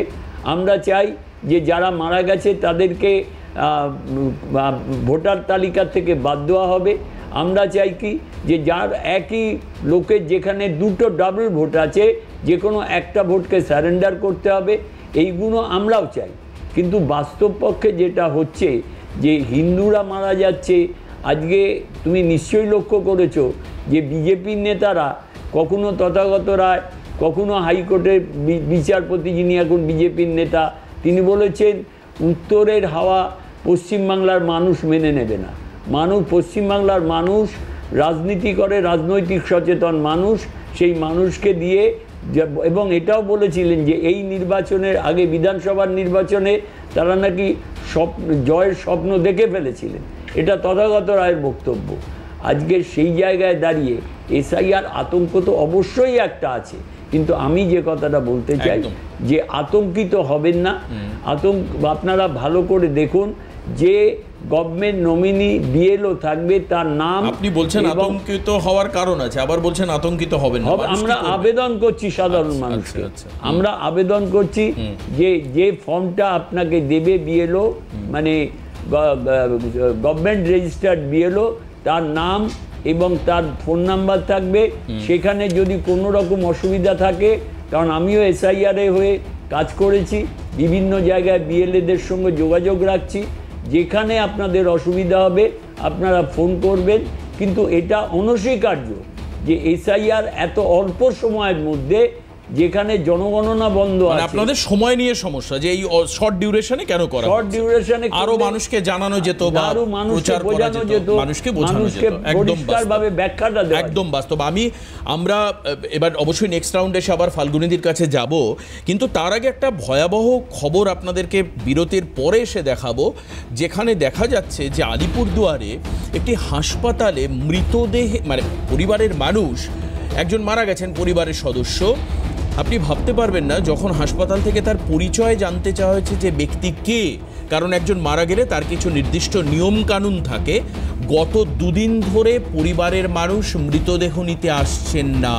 আমরা চাই যে যারা মারা গেছে তাদেরকে ভোটার তালিকা থেকে বাদ দেওয়া হবে। আমরা চাই কি যে যার একই লোকের যেখানে দুটো ডাবল ভোট আছে, যে কোনো একটা ভোটকে সারেন্ডার করতে হবে, এইগুলো আমরাও চাই। কিন্তু বাস্তব পক্ষে যেটা হচ্ছে যে হিন্দুরা মারা যাচ্ছে। আজকে তুমি নিশ্চয়ই লক্ষ্য করেছো যে বিজেপির নেতারা কখনো তথাগত রায়, কখনো হাইকোর্টের বিচারপতি যিনি এখন বিজেপির নেতা, তিনি বলেছেন উত্তরের হাওয়া পশ্চিমবাংলার মানুষ মেনে নেবে না। পশ্চিমবাংলার মানুষ রাজনীতি করে, রাজনৈতিক সচেতন মানুষ, সেই মানুষকে দিয়ে, এবং এটাও বলেছিলেন যে এই নির্বাচনের আগে বিধানসভার নির্বাচনে তারা নাকি জয়ের স্বপ্ন দেখে ফেলেছিলেন। এটা তথাগত রায়ের বক্তব্য। আজকে সেই জায়গায় দাঁড়িয়ে এসআইআর আতঙ্ক তো অবশ্যই একটা আছে, কিন্তু আমি যে কথাটা বলতে চাই যে আতঙ্কিত হবেন না। আপনারা ভালো করে দেখুন যে গভর্নমেন্ট নমিনি বিএলও থাকবে, তার নাম। আপনি বলছেন আতঙ্কিত হওয়ার কারণ আছে, আবার বলছেন আতঙ্কিত হবেন না। আমরা আবেদন করছি সাধারণ মানুষকে, আমরা আবেদন করছি যে ফর্মটা আপনাকে দেবে বিএলও, মানে গভর্নমেন্ট রেজিস্টার্ড বিএলও, তার নাম এবং তার ফোন নাম্বার থাকবে। সেখানে যদি কোনো রকম অসুবিধা থাকে, কারণ আমিও এসআইআর হয়ে কাজ করেছি, বিভিন্ন জায়গায় বিএলএদের সঙ্গে যোগাযোগ রাখছি, যেখানে আপনাদের অসুবিধা হবে আপনারা ফোন করবেন। কিন্তু এটা অনস্বীকার্য যে এসআইআর এত অল্প সময়ের মধ্যে যেখানে জনগণনা বন্ধ আছে। আপনাদের সময় নিয়ে সমস্যা যে এই শর্ট ডিউরেশনে কেন করা, শর্ট ডিউরেশনে আরো মানুষকে জানানো যেত বা আরো মানুষকে বোঝানো যেত, মানুষকে বোঝানো যেত, একদম পরিষ্কারভাবে ব্যাখ্যাটা দেওয়া, একদম বাস্তব। আমরা এবার অবশ্যই নেক্সট রাউন্ডে এসে আবার ফাল্গুনীদির কাছে যাব, কিন্তু তার আগে একটা ভয়াবহ খবর আপনাদেরকে বিরতির পরে এসে দেখাবো, যেখানে দেখা যাচ্ছে যে আলিপুরদুয়ারে একটি হাসপাতালে মৃতদেহ, মানে পরিবারের মানুষ, একজন মারা গেছেন পরিবারের সদস্য। আপনি ভাবতে পারবেন না যখন হাসপাতাল থেকে তার পরিচয় জানতে চাওয়া হয়েছে যে ব্যক্তি কে, কারণ একজন মারা গেলে তার কিছু নির্দিষ্ট নিয়ম কানুন থাকে। গত 2 দিন ধরে পরিবারের মানুষ মৃতদেহ নিতে আসছেন না।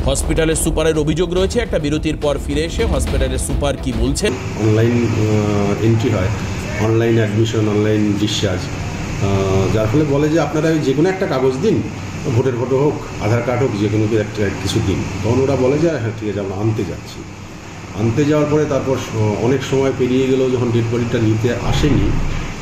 হসপিটালের সুপারের অভিযোগ রয়েছে। একটা বিরতির পর ফিরে এসে হসপিটালের সুপার কি বলছেন। অনলাইন এন্ট্রি হয়, অনলাইন অ্যাডমিশন, অনলাইন ডিসচার্জ, যার ফলে বলে যে আপনারা যে কোনো একটা কাগজ দিন, ভোটের ফটো হোক, আধার কার্ড হোক, যে কোনো একটা কিছু দিন। তখন ওরা বলে যে হ্যাঁ ঠিক আছে আমরা আনতে যাচ্ছি। আনতে যাওয়ার পরে তারপর অনেক সময় পেরিয়ে গেলেও যখন ডেড বডিটা নিতে আসেনি,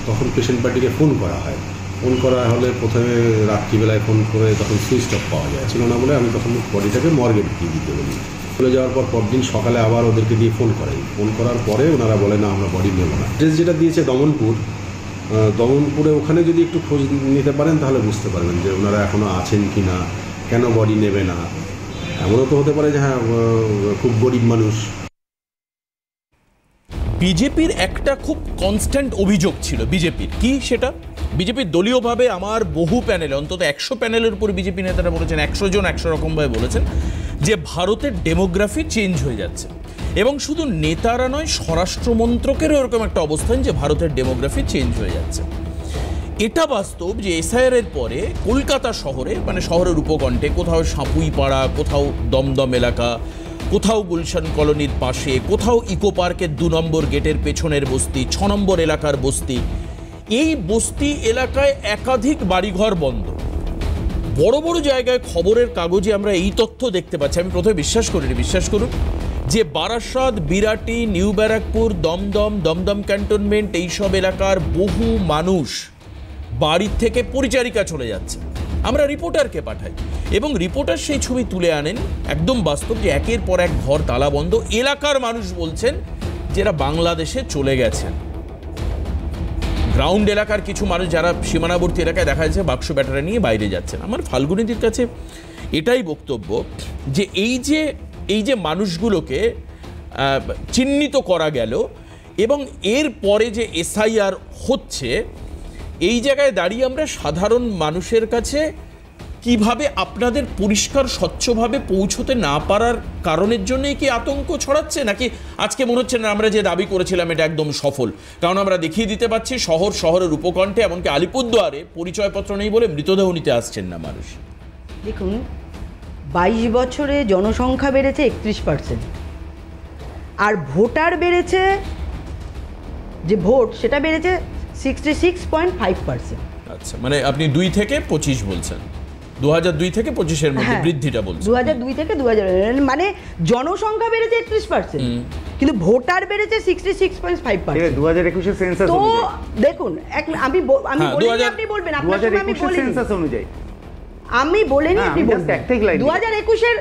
তখন পেশেন্ট পার্টিকে ফোন করা হয়। ফোন করা হলে প্রথমে রাত্রিবেলায় ফোন করে তখন সুইচ অফ পাওয়া যাচ্ছিল না বলে আমি তখন বডিটাকে মর্গে ঢুকিয়ে দিতে বলি। চলে যাওয়ার পর পরদিন সকালে আবার ওদেরকে দিয়ে ফোন করাই। ফোন করার পরে ওনারা বলে না আমরা বডি নেব না। অ্যাড্রেস যেটা দিয়েছে দমনপুরে, ওখানে যদি একটু খোঁজ নিতে পারেন তাহলে বুঝতে পারবেন যে ওনারা এখনও আছেন কি না, কেন বডি নেবে না। এমনও তো হতে পারে যে হ্যাঁ খুব গরিব মানুষ। বিজেপির একটা খুব কনস্ট্যান্ট অভিযোগ ছিল বিজেপির, কি সেটা? বিজেপির দলীয়ভাবে আমার বহু প্যানেলে, অন্তত 100 প্যানেলের উপর বিজেপি নেতারা বলেছেন, 100 জন 100 রকমভাবে বলেছেন যে ভারতের ডেমোগ্রাফি চেঞ্জ হয়ে যাচ্ছে। এবং শুধু নেতারা নয়, স্বরাষ্ট্রমন্ত্রকেরও এরকম একটা অবস্থান যে ভারতের ডেমোগ্রাফি চেঞ্জ হয়ে যাচ্ছে। এটা বাস্তব যে এসআইআর এর পরে কলকাতা শহরে, মানে শহরের উপকণ্ঠে, কোথাও সাপুইপাড়া, কোথাও দমদম এলাকা, কোথাও গুলশান কলোনির পাশে, কোথাও ইকো পার্কের 2 নম্বর গেটের পেছনের বস্তি, 6 নম্বর এলাকার বস্তি, এই বস্তি এলাকায় একাধিক বাড়িঘর বন্ধ। বড় বড় জায়গায় খবরের কাগজে আমরা এই তথ্য দেখতে পাচ্ছি। আমি প্রথমে বিশ্বাস করিনি, বিশ্বাস করুন, যে বারাসাত, বিরাটি, নিউ ব্যারাকপুর, দমদম ক্যান্টনমেন্ট, এইসব এলাকার বহু মানুষ বাড়ির থেকে পরিচারিকা চলে যাচ্ছে। আমরা রিপোর্টারকে পাঠাই এবং রিপোর্টার সেই ছবি তুলে আনেন। একদম বাস্তব যে একের পর এক ঘর তালাবন্ধ। এলাকার মানুষ বলছেন যারা বাংলাদেশে চলে গেছেন। গ্রাউন্ড এলাকার কিছু মানুষ যারা সীমানাবর্তী এলাকায় দেখা যাচ্ছে বাক্স ব্যাটারা নিয়ে বাইরে যাচ্ছেন। আমার ফাল্গুনীদির কাছে এটাই বক্তব্য যে এই যে মানুষগুলোকে চিহ্নিত করা গেল এবং এর পরে যে এসআইআর হচ্ছে, এই জায়গায় দাঁড়িয়ে আমরা সাধারণ মানুষের কাছে কিভাবে আপনাদের পরিষ্কার স্বচ্ছভাবে পৌঁছতে না পারার কারণের জন্যই কি আতঙ্ক ছড়াচ্ছে, নাকি আজকে মনে হচ্ছে না আমরা যে দাবি করেছিলাম এটা একদম সফল? কারণ আমরা দেখিয়ে দিতে পারছি শহরের উপকণ্ঠে, এমনকি আলিপুরদুয়ারে পরিচয়পত্র নেই বলে মৃতদেহ নিতে আসছেন না মানুষ। দেখুন, 22 বছরে জনসংখ্যা বেড়েছে 31%, আর ভোটার বেড়েছে, যে ভোট সেটা বেড়েছে 66.5%। আচ্ছা, মানে আপনি 2 থেকে 25 বলছেন, 2002 থেকে 25-এর মধ্যে বৃদ্ধিটা বলছেন। 2002 থেকে 2000, মানে জনসংখ্যা বেড়েছে 31%, কিন্তু ভোটার বেড়েছে 66.5%। 2021 সেন্সাস তো অনুযায়ী দেখুন, আমি বলিনি, আপনি বলবেন, আপনার সঙ্গে আমি বলিনি, সেন্সাস অনুযায়ী আমি বলিনি, আপনি বলবেন 2021-এর,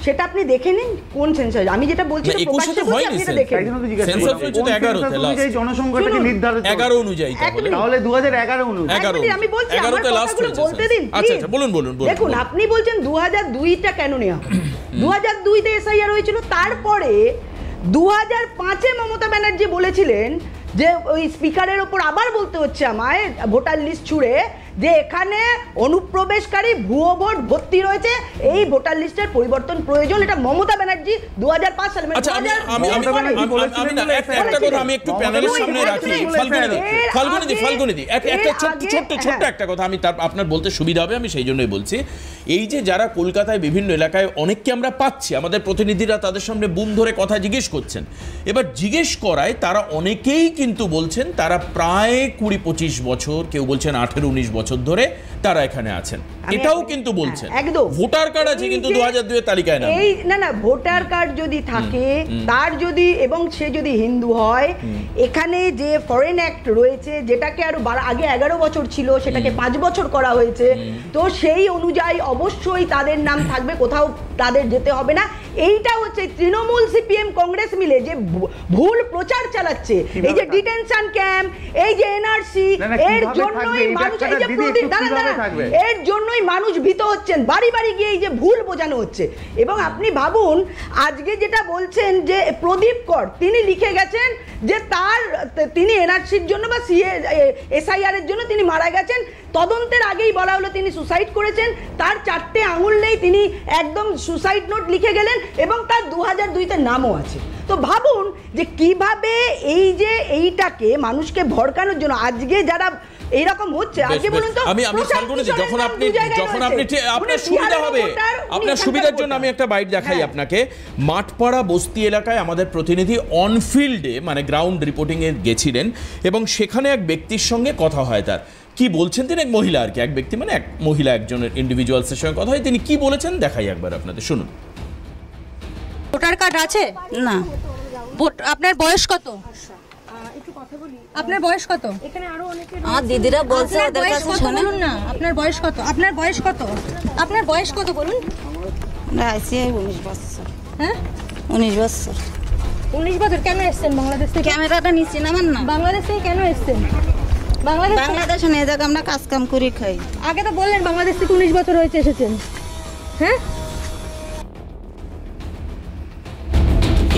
সেটা আপনি দেখে নিন কোন সেন্সাস। আমি যেটা বলছি প্রকাশ্যে হয়নি, আপনি এটা দেখে নিন। সেন্সাস হচ্ছে 11 তে লাস্ট, জনসংখ্যাটাকে নির্ধারিত 11 অনুযায়ী, তাহলে 2011 অনুযায়ী, আমি বলছি 11 তে লাস্ট হয়েছে। বলতে দিন। আচ্ছা বলুন। দেখুন, আপনি বলছেন 2002টা কেন নেওয়া? 2002তে এসআইআর হয়েছিল, তারপরে 2005-এ মমতা ব্যানার্জি বলেছিলেন যে ওই স্পিকারের ওপর আবার বলতে হচ্ছে আমায়, ভোটার লিস্ট ছুড়ে, যে এখানে অনুপ্রবেশকারী ভুয়ো ভোট ভর্তি রয়েছে, এই ভোটার লিস্টের পরিবর্তন প্রয়োজন। এটা মমতা ব্যানার্জি 2005 সালে। আচ্ছা, আমি একটা কথা আমি একটু প্যানেলের সামনে রাখি। ফাল্গুনীদি একটা ছোট্ট একটা কথা আমি আপনার বলতে সুবিধা হবে, আমি সেই জন্যই বলছি। এই যে যারা কলকাতায় বিভিন্ন এলাকায় অনেককে আমরা পাচ্ছি, আমাদের প্রতিনিধিরা তাদের সামনে বুম ধরে কথা জিজ্ঞেস করছেন। এবার জিজ্ঞেস করায় তারা অনেকেই কিন্তু বলছেন তারা প্রায় 20-25 বছর, কেউ বলছেন 18-19 বছর ধরে তারা এখানে আছেন, এটাও কিন্তু বলছেন। একদম ভোটার কার্ড আছে কিন্তু 2002 এর তালিকায় না ভোটার কার্ড যদি থাকে, তার যদি, এবং সে যদি হিন্দু হয়, এখানে যে ফরেন অ্যাক্ট রয়েছে, যেটাকে আরো আগে 11 বছর ছিল, সেটাকে 5 বছর করা হয়েছে, তো সেই অনুযায়ী অবশ্যই তাদের নাম থাকবে, কোথাও তাদের যেতে হবে না। এইটা হচ্ছে তৃণমূল সিপিএম কংগ্রেস মিলে যে ভুল প্রচার চালাচ্ছে, এই যে ডিটেনশন ক্যাম্প, এই যে এনআরসি, এর জন্যই মানুষ, এই যে এর জন্যই মানুষ ভীত হচ্ছেন, বাড়ি বাড়ি গিয়ে এই যে ভুল বোঝানো হচ্ছে। এবং আপনি ভাবুন আজকে যেটা বলছেন যে প্রদীপ কর তিনি লিখে গেছেন যে তিনি এনআরসির জন্য বা এসআইআর এর জন্য তিনি মারা গেছেন, তদন্তের আগেই বলা হলো তিনি সুসাইড করেছেন, তার 4টে আঙুল নেই, তিনি একদম সুসাইড নোট লিখে গেলেন এবং তার 2002-তে নামও আছে। তো ভাবুন যে কিভাবে এই যে এইটাকে মানুষকে ভড়কানোর জন্য আজকে যারা এইরকম হচ্ছে, আজকে বলুন তো আমি যখন আপনি আপনার সুবিধা হবে, আপনার সুবিধার জন্য আমি একটা বাইট দেখাই আপনাকে। মাঠপাড়া বস্তি এলাকায় আমাদের প্রতিনিধি অনফিল্ডে মানে গ্রাউন্ড রিপোর্টিং এ গেছিলেন এবং সেখানে এক ব্যক্তির সঙ্গে কথা হয়। তার কি বলছেন, তিনি এক মহিলা আর কি, এক ব্যক্তি মানে এক মহিলা, একজনের ইন্ডিভিজুয়ালসের সঙ্গে কথা হয়, তিনি কি বলেছেন দেখাই একবার আপনাদের, শুনুন। ভোটার কার্ড আছে? না। আপনার বয়স কত? আপনার বয়স কত? এখানে আরো অনেকে আমার দিদিরা বলছে ওদের কাছে শুনুন না। আপনার বয়স কত? আপনার বয়স কত? আপনার বয়স কত বলুন? না আইসি 19 বছর। হ্যাঁ 19 বছর। 19 বছর কেন এসেছেন বাংলাদেশ থেকে? ক্যামেরাটা নিচে নামান না। বাংলাদেশ থেকে কেন এসেছেন? বাংলাদেশে নিয়ে যাক, আমরা কাজ কাম করি খাই। আগে তো বললেন বাংলাদেশ থেকে 19 বছর হয়েছে এসেছেন। হ্যাঁ,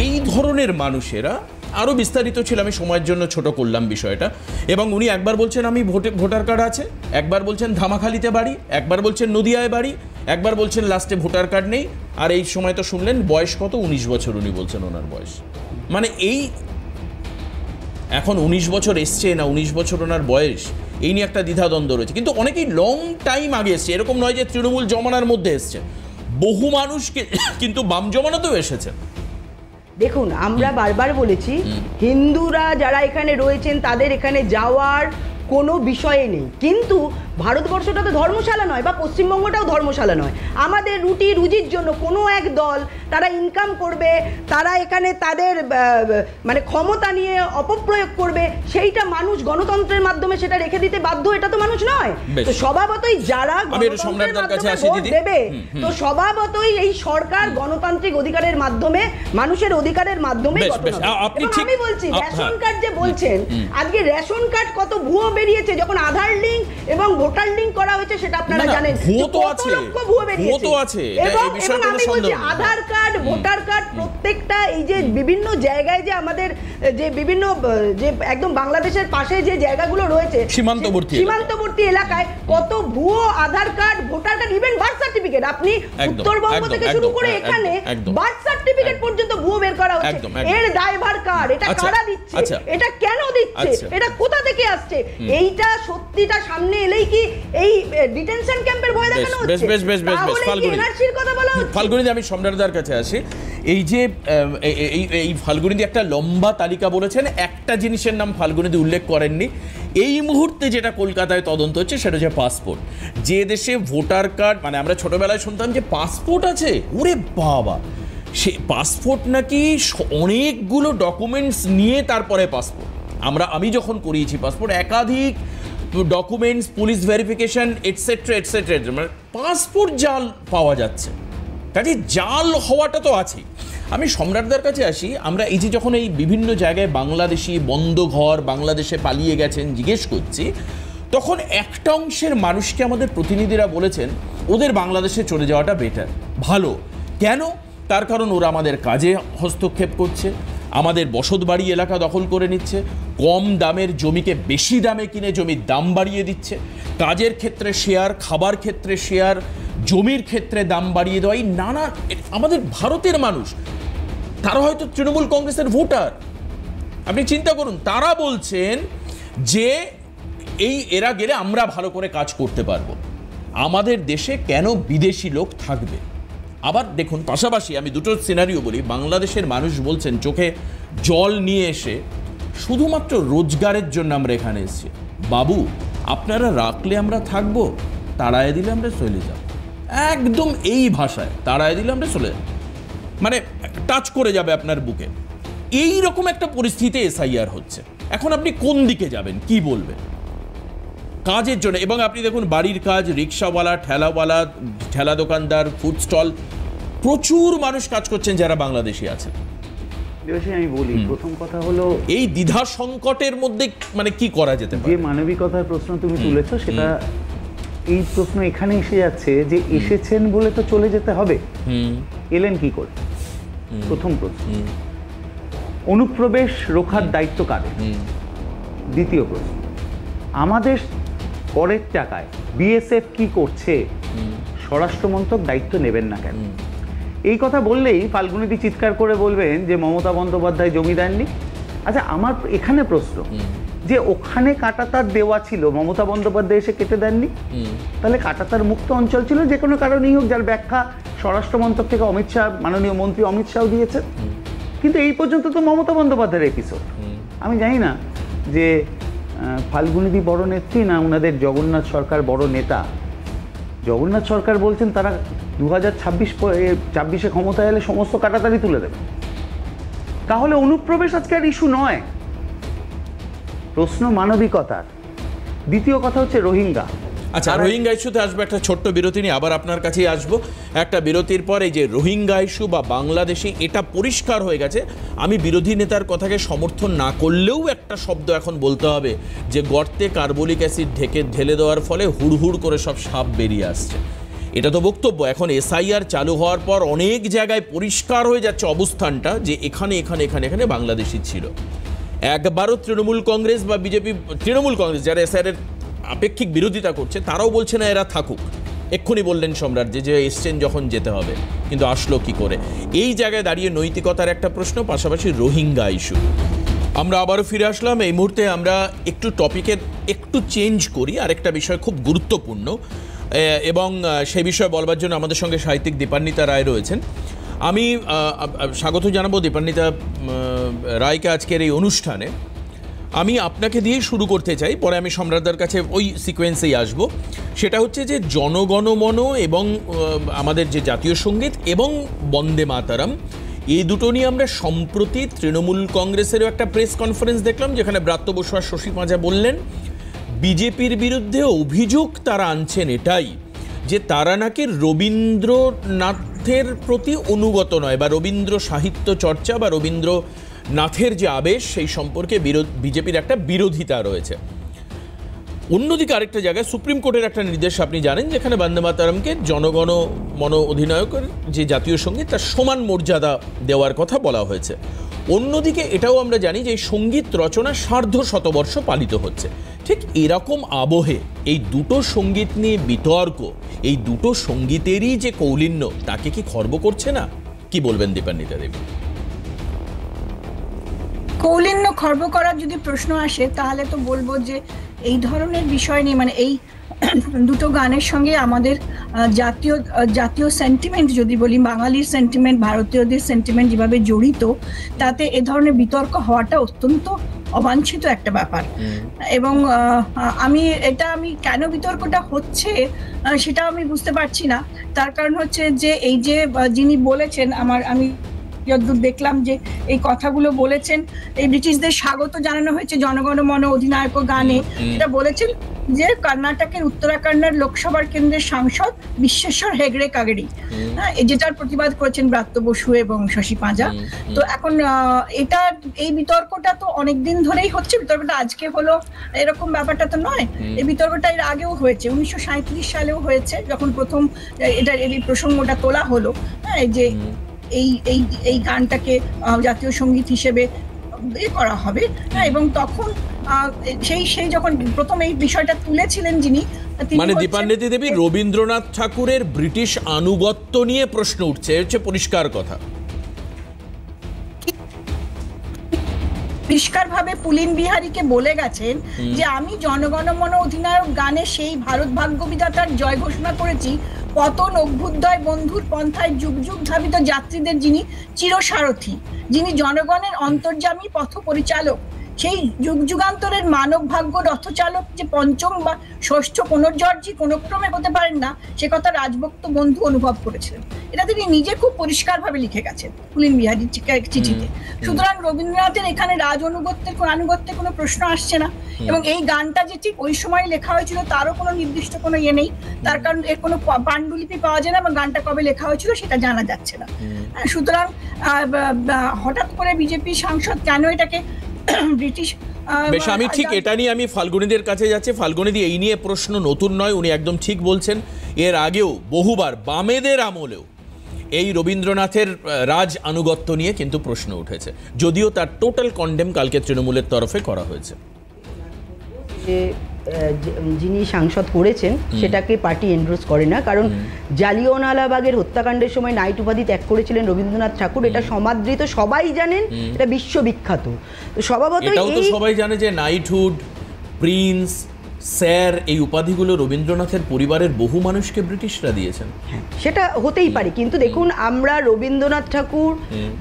এই ধরনের মানুষেরা আরও বিস্তারিত ছিল, আমি সময়ের জন্য ছোট করলাম বিষয়টা। এবং উনি একবার বলছেন আমি ভোটার কার্ড আছে, একবার বলছেন ধামাখালিতে বাড়ি, একবার বলছেন নদিয়ায় বাড়ি, একবার বলছেন লাস্টে ভোটার কার্ড নেই, আর এই সময় তো শুনলেন বয়স কত, 19 বছর উনি বলছেন ওনার বয়স। মানে এই এখন 19 বছর এসছে না 19 বছর ওনার বয়স, এই নিয়ে একটা দ্বিধাদ্বন্দ্ব রয়েছে। কিন্তু অনেকেই লং টাইম আগে এসছে, এরকম নয় যে তৃণমূল জমানার মধ্যে এসছে, বহু মানুষকে কিন্তু বাম জমানাতেও এসেছেন। দেখুন আমরা বারবার বলেছি হিন্দুরা যারা এখানে রয়েছেন তাদের এখানে যাওয়ার কোনো বিষয়ে নেই, কিন্তু ভারতবর্ষটা তো ধর্মশালা নয় বা পশ্চিমবঙ্গটাও ধর্মশালা নয়। আমাদের রুটি রুজির জন্য কোনো এক দল তারা ইনকাম করবে, তারা এখানে তাদের মানে ক্ষমতা নিয়ে অপপ্রয়োগ করবে, সেইটা মানুষ গণতন্ত্রের মাধ্যমে সেটা রেখে দিতে বাধ্য, এটা তো মানুষ নয়। তো স্বভাবতই যারা গণতন্ত্রের মাধ্যমে ভোট দেবে, তো স্বভাবতই এই সরকার গণতান্ত্রিক অধিকারের মাধ্যমে মানুষের অধিকারের মাধ্যমে আমি বলছি রেশন কার্ড যে বলছেন, আজকে রেশন কার্ড কত ভুয়ো বেরিয়েছে, যখন আধার লিঙ্ক এবং ভোটার লিঙ্ক করা হয়েছে সেটা আপনারা জানেন, কত লক্ষ ভুয়ো বেরিয়েছে। এবং আমি বলছি আধার কার্ড, ভোটার কার্ড প্রত্যেকটা এই যে বিভিন্ন জায়গায় যে আমাদের যে বিভিন্ন যে একদম বাংলাদেশের পাশে যে জায়গাগুলো রয়েছে সীমান্তবর্তী এলাকায় কত ভুয়ো Aadhaar card, voter card, even birth certificate, আপনি উত্তরবঙ্গ থেকে শুরু করে এখানে বার্থ সার্টিফিকেট পর্যন্ত ভুয়ো বের করা হচ্ছে। এর দায়ভার কার? এটা কারা দিচ্ছে? এটা কেন দিচ্ছে? এটা কোথা থেকে আসছে? এইটা সত্যিটা সামনে এলেই কি এই ডিটেনশন ক্যাম্পের ভয় দেখানো হচ্ছে? ফাল্গুনিদি, আমি সম্রাটদার কাছে আসি। এই যে এই ফাল্গুনিদি একটা লম্বা তালিকা বলেছেন, একটা জিনিসের নাম ফাল্গুনিদি উল্লেখ করেননি। এই মুহূর্তে যেটা কলকাতায় তদন্ত হচ্ছে সেটা হচ্ছে পাসপোর্ট। যে দেশে ভোটার কার্ড, মানে আমরা ছোটবেলায় শুনতাম যে পাসপোর্ট আছে, ওরে বাবা, সে পাসপোর্ট নাকি অনেকগুলো ডকুমেন্টস নিয়ে তারপরে পাসপোর্ট। আমি যখন করিয়েছি পাসপোর্ট, একাধিক documents, police verification etcetera etcetera, মানে পাসপোর্ট জাল পাওয়া যাচ্ছে। কাজে জাল হওয়াটা তো আছেই। আমি সম্রাটদার কাছে আসি। আমরা এই যে যখন এই বিভিন্ন জায়গায় বাংলাদেশি বন্ধ ঘর, বাংলাদেশে পালিয়ে গেছেন জিজ্ঞেস করছি, তখন একটা অংশের মানুষকে আমাদের প্রতিনিধিরা বলেছেন ওদের বাংলাদেশে চলে যাওয়াটা বেটার, ভালো। কেন? তার কারণ ওরা আমাদের কাজে হস্তক্ষেপ করছে, আমাদের বসতবাড়ি এলাকা দখল করে নিচ্ছে, কম দামের জমিকে বেশি দামে কিনে জমির দাম বাড়িয়ে দিচ্ছে, কাজের ক্ষেত্রে শেয়ার, খাবার ক্ষেত্রে শেয়ার, জমির ক্ষেত্রে দাম বাড়িয়ে দেওয়া, এই নানা। আমাদের ভারতের মানুষ, তারা হয়তো তৃণমূল কংগ্রেসের ভোটার, আপনি চিন্তা করুন, তারা বলছেন যে এরা গেলে আমরা ভালো করে কাজ করতে পারবো, আমাদের দেশে কেন বিদেশি লোক থাকবে? আবার দেখুন, পাশাপাশি আমি দুটো সিনারিও বলি। বাংলাদেশের মানুষ বলছেন চোখে জল নিয়ে এসে, শুধুমাত্র রোজগারের জন্য আমরা এখানে এসেছি, বাবু আপনারা রাখলে আমরা থাকবো, তাড়ায় দিলে আমরা চলে যাব। একদম এই ভাষায়, তাড়ায় দিলে আমরা চলে যাব, মানে টাচ করে যাবে আপনার বুকে। এই রকম একটা পরিস্থিতি এসআইআর হচ্ছে। এখন আপনি কোন দিকে যাবেন, কি বলবেন? কাজের জন্য, এবং আপনি দেখুন বাড়ির কাজ, রিক্সাওয়ালা, ঠেলা দোকানদার, ফুড স্টল, প্রচুর মানুষ কাজ করছেন যারা বাংলাদেশি আছেন। আমি বলি, প্রথম কথা হলো এই দ্বিধা সংকটের মধ্যে মানে কি করা যেতে পারে? যে মানবিকতার প্রশ্ন তুমি তুলেছো, সেটা এই প্রশ্ন এখানে এসে যাচ্ছে যে এসেছেন বলে তো চলে যেতে হবে, এলেন কি করে? প্রথম প্রশ্ন। অনুপ্রবেশ রোখার দায়িত্ব কাদের? দ্বিতীয় প্রশ্ন, আমাদের করের টাকায় বিএসএফ কি করছে, স্বরাষ্ট্রমন্ত্রক দায়িত্ব নেবেন না কেন? এই কথা বললেই ফাল্গুনীদি চিৎকার করে বলবেন যে মমতা বন্দ্যোপাধ্যায় জমি দেননি। আচ্ছা, আমার এখানে প্রশ্ন, যে ওখানে কাঁটাতার দেওয়া ছিল, মমতা বন্দ্যোপাধ্যায় এসে কেটে দেননি, তাহলে কাঁটাতার মুক্ত অঞ্চল ছিল যে কোনো কারণেই হোক, যার ব্যাখ্যা স্বরাষ্ট্রমন্ত্রক থেকে অমিত শাহ, মাননীয় মন্ত্রী অমিত শাহ দিয়েছেন। কিন্তু এই পর্যন্ত তো মমতা বন্দ্যোপাধ্যায়ের এপিসোড। আমি জানি না যে ফাল্গুনীদি বড় নেত্রী না ওনাদের জগন্নাথ সরকার বড় নেতা। জগন্নাথ সরকার বলছেন তারা 2026 ক্ষমতায় এলে সমস্ত কাটাতারি তুলে দেবে। তাহলে অনুপ্রবেশ আজকে আর ইস্যু নয়, প্রশ্ন মানবিকতার। দ্বিতীয় কথা হচ্ছে রোহিঙ্গা। আচ্ছা, রোহিঙ্গা ইস্যুতে আসবো, একটা ছোট্ট বিরতি নিয়ে আবার আপনার কাছেই আসবো। একটা বিরতির পর এই যে রোহিঙ্গা ইস্যু বা বাংলাদেশে, এটা পরিষ্কার হয়ে গেছে। আমি বিরোধী নেতার কথাকে সমর্থন না করলেও একটা শব্দ এখন বলতে হবে, যে গর্তে কার্বলিক অ্যাসিড ঢেলে দেওয়ার ফলে হুড়হুড় করে সব সাপ বেরিয়ে আসছে। এটা তো বক্তব্য। এখন এসআইআর চালু হওয়ার পর অনেক জায়গায় পরিষ্কার হয়ে যাচ্ছে অবস্থানটা, যে এখানে এখানে এখানে এখানে বাংলাদেশি ছিল। একবারও তৃণমূল কংগ্রেস বা বিজেপি, তৃণমূল কংগ্রেস যারা এসআইআরের আপেক্ষিক বিরোধিতা করছে, তারাও বলছে না এরা থাকুক। এক্ষুনি বললেন সম্রাট যে এসছেন যখন যেতে হবে, কিন্তু আসলো কি করে? এই জায়গায় দাঁড়িয়ে নৈতিকতার একটা প্রশ্ন, পাশাপাশি রোহিঙ্গা ইস্যু। আমরা আবারও ফিরে আসলাম। এই মুহূর্তে আমরা একটু টপিকের একটু চেঞ্জ করি, আরেকটা বিষয় খুব গুরুত্বপূর্ণ, এবং সেই বিষয়ে বলবার জন্য আমাদের সঙ্গে সাহিত্যিক দীপান্বিতা রায় রয়েছেন। আমি স্বাগত জানাবো দীপান্বিতা রায়কে আজকের এই অনুষ্ঠানে। আমি আপনাকে দিয়েই শুরু করতে চাই, পরে আমি সম্রাটদার কাছে ওই সিকোয়েন্সেই আসব। সেটা হচ্ছে যে জনগণমন এবং আমাদের যে জাতীয় সঙ্গীত এবং বন্দে মাতারাম, এই দুটো নিয়ে আমরা সম্প্রতি তৃণমূল কংগ্রেসেরও একটা প্রেস কনফারেন্স দেখলাম, যেখানে ব্রাত্য বসু আর শশী পাঁজা বললেন বিজেপির বিরুদ্ধে অভিযোগ তারা আনছেন এটাই, যে তারা নাকি রবীন্দ্রনাথের প্রতি অনুগত নয়, বা রবীন্দ্র সাহিত্য চর্চা বা রবীন্দ্রনাথের যে আবেশ সেই সম্পর্কে বিজেপির একটা বিরোধিতা রয়েছে। অন্যদিকে আরেকটা জায়গায় সুপ্রিম কোর্টের একটা নির্দেশ আপনি জানেন, যেখানে বন্দে মাতরমকে জনগণ মন অধিনায়কের যে জাতীয় সঙ্গীত তার সমান মর্যাদা দেওয়ার কথা বলা হয়েছে। অন্যদিকে এটাও আমরা জানি যে এই সঙ্গীত রচনা ১৫০ শতবর্ষ পালিত হচ্ছে। ঠিক এরকম আবহে এই দুটো সঙ্গীত নিয়ে বিতর্ক, এই দুটো সঙ্গীতেরই যে কৌলিন্য, তাকে কি খর্ব করছে না? কি বলবেন দীপান্বিতা দেবী? কৌলিন্য খর্ব করার যদি প্রশ্ন আসে, তাহলে তো বলবো যে এই ধরনের বিষয় নিয়ে, মানে এই দুটো গানের সঙ্গে আমাদের জাতীয় সেন্টিমেন্ট যদি বলি, বাঙালির সেন্টিমেন্ট, ভারতীয়দের সেন্টিমেন্ট যেভাবে জড়িত, তাতে এ ধরনের বিতর্ক হওয়াটা অত্যন্ত অবাঞ্ছিত একটা ব্যাপার। এবং আমি কেন বিতর্কটা হচ্ছে সেটা আমি বুঝতে পারছি না। তার কারণ হচ্ছে যে এই যে যিনি বলেছেন, আমি যতদূর দেখলাম যে এই কথাগুলো বলেছেন, এই ব্রিটিশদের স্বাগত জানানো হয়েছে জনগণমন অধিনায়ক গানে, এটা বলেছেন যে কর্ণাটকের উত্তরাখণ্ডের লোকসভার কেন্দ্রের সাংসদ বিশ্বেশ্বর হেগড়ে কাগেরি, যেটার প্রতিবাদ করেছেন ব্রাত্য বসু এবং শশী পাঁজা। তো এখন এই বিতর্কটা তো অনেকদিন ধরেই হচ্ছে, বিতর্কটা আজকে হলো এরকম ব্যাপারটা তো নয়। এই বিতর্কটা এর আগেও হয়েছে, 1937 সালেও হয়েছে, যখন প্রথম এই প্রসঙ্গটা তোলা হলো, যে এই গানটাকে জাতীয় সঙ্গীত হিসেবে করা হবে। এবং তখন সেই যখন প্রথম এই বিষয়টা তুলেছিলেন যিনি, মানে দীপান্বিতা দেবী, রবীন্দ্রনাথ ঠাকুরের ব্রিটিশ আনুগত্য নিয়ে প্রশ্ন উঠছে, হচ্ছে পরিষ্কার কথা। পরিষ্কারভাবে পুলিন বিহারীকে বলে গেছেন যে আমি জনগণমন অধিনায়ক গানে সেই ভারত ভাগ্য বিধাতার জয় ঘোষণা করেছি, পতন অভ্যুদয় বন্ধুর পন্থায় যুগ যুগ ধাবিত যাত্রীদের যিনি চিরসারথী, যিনি জনগণের অন্তর্যামী পথ পরিচালক, সেই যুগ যুগান্তরের মানব ভাগ্য রথচালক যে পঞ্চম বা ষষ্ঠ পুনর্জর্জি কোনো ক্রমে হতে পারেন না, সে কথা রাজভক্ত বন্ধু অনুভব করেছিলেন। এটা তিনি নিজে খুব পরিষ্কারভাবে লিখে গেছেন পুলিন বিহারীর চিঠিতে। সুতরাং রবীন্দ্রনাথের এখানে আনুগত্যের কোনো প্রশ্ন আসছে না। এবং এই গানটা যে ঠিক ওই সময় লেখা হয়েছিল তারও কোনো নির্দিষ্ট কোনো ইয়ে নেই, তার কারণ এর কোনো পাণ্ডুলিপি পাওয়া যায় না এবং গানটা কবে লেখা হয়েছিল সেটা জানা যাচ্ছে না। সুতরাং হঠাৎ করে বিজেপি সাংসদ কেন এটাকে ব্রিটিশ বেশ, আমি ঠিক এটা নিয়ে আমি ফাল্গুনীদের কাছে যাচ্ছি। ফাল্গুনীদি, এই নিয়ে প্রশ্ন নতুন নয়, উনি একদম ঠিক বলছেন। এর আগেও বহুবার বামেদের আমলেও এই রবীন্দ্রনাথের রাজ আনুগত্য নিয়ে কিন্তু প্রশ্ন উঠেছে, যদিও তার টোটাল কন্ডেম কালকে তৃণমূলের তরফে করা হয়েছে। যিনি সাংসদ করেছেন সেটাকে পার্টি এন্ডোর্স করে না, কারণ জালিয়ানওয়ালাবাগের হত্যাকাণ্ডের সময় নাইট উপাধি ত্যাগ করেছিলেন রবীন্দ্রনাথ ঠাকুর, এটা সমাদৃত, সবাই জানেন, এটা বিশ্ববিখ্যাত। তো স্বভাবতই সবাই জানে যে নাইটহুড, প্রিন্স, স্যার, এই উপাধিগুলো রবীন্দ্রনাথের পরিবারের বহু মানুষকে ব্রিটিশরা দিয়েছেন। সেটা হতেই পারে, কিন্তু দেখুন আমরা রবীন্দ্রনাথ ঠাকুর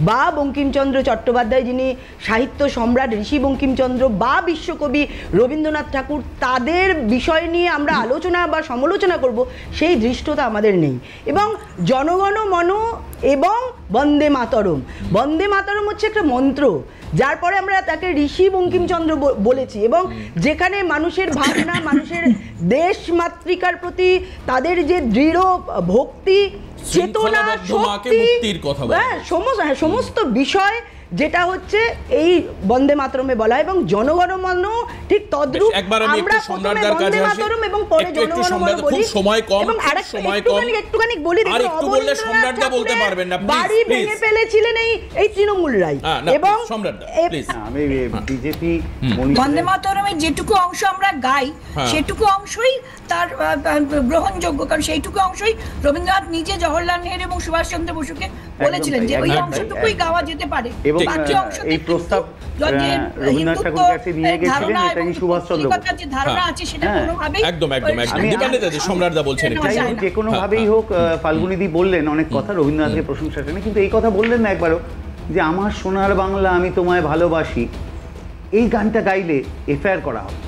বা বঙ্কিমচন্দ্র চট্টোপাধ্যায়, যিনি সাহিত্য সম্রাট ঋষি বঙ্কিমচন্দ্র, বা বিশ্বকবি রবীন্দ্রনাথ ঠাকুর, তাদের বিষয় নিয়ে আমরা আলোচনা বা সমালোচনা করব সেই দৃষ্টতা আমাদের নেই। এবং জনগণ মন এবং বন্দে মাতরম, বন্দে মাতরম হচ্ছে একটা মন্ত্র, যার পরে আমরা তাকে ঋষি বঙ্কিমচন্দ্র বলেছি। এবং যেখানে মানুষের ভাবনা, মানুষের দেশ মাতৃকার প্রতি তাদের যে দৃঢ় ভক্তি, চেতনা, শক্তি, সমস্ত বিষয় যেটা হচ্ছে এই বন্দে মাতরমে বলা, এবং জনগণ মন ঠিক তদ্রূপ। আমরা প্রথমে বন্দে মাতরম এবং পরে জনগণ মন বলি। এবং একটুখানি বলি, বাড়ি ভেঙে ফেলেছিলেন এই তৃণমূলরাই। এবং বিজেপি বন্দে মাতরমের যেটুকু অংশ আমরা গাই সেটুকু অংশই তার গ্রহণযোগ্য, কারণ সেইটুকু অংশই রবীন্দ্রনাথ নিজে জওহরলাল নেহেরু এবং সুভাষচন্দ্র বসুকে বলেছিলেন যে ওই অংশটুকুই গাওয়া যেতে পারে। এই প্রস্তাব রবীন্দ্রনাথ ঠাকুরের কাছে নিয়ে গেছিলেন, এটাই সুভাষচন্দ্র যে কোনো ভাবেই হোক। ফাল্গুনীদি বললেন অনেক কথা, রবীন্দ্রনাথের প্রশংসা করেন, কিন্তু এই কথা বললেন না একবারও যে আমার সোনার বাংলা আমি তোমায় ভালোবাসি, এই গানটা গাইলে এফআইআর করা হবে।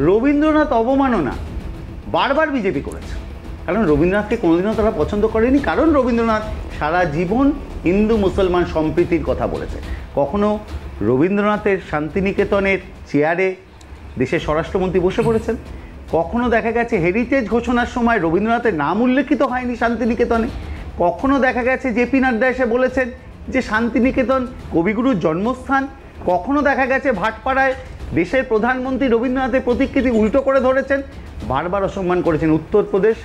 রবীন্দ্রনাথ অবমাননা বারবার বিজেপি করেছে, কারণ রবীন্দ্রনাথকে কোনোদিনও তারা পছন্দ করেনি, কারণ রবীন্দ্রনাথ সারা জীবন হিন্দু মুসলমান সম্প্রীতির কথা বলেছে। কখনো রবীন্দ্রনাথের শান্তিনিকেতনের চেয়ারে দেশের স্বরাষ্ট্রমন্ত্রী বসে পড়েছেন, কখনো দেখা গেছে হেরিটেজ ঘোষণার সময় রবীন্দ্রনাথের নাম উল্লেখিত হয়নি শান্তিনিকেতনে, কখনো দেখা গেছে জেপি নাড্ডা এসে বলেছেন যে শান্তিনিকেতন কবিগুরুর জন্মস্থান, কখনো দেখা গেছে ভাটপাড়ায় দেশের প্রধানমন্ত্রী রবীন্দ্রনাথের প্রতিকৃতি উল্টো করে ধরেছেন, বারবার অসম্মান করেছেন উত্তরপ্রদেশ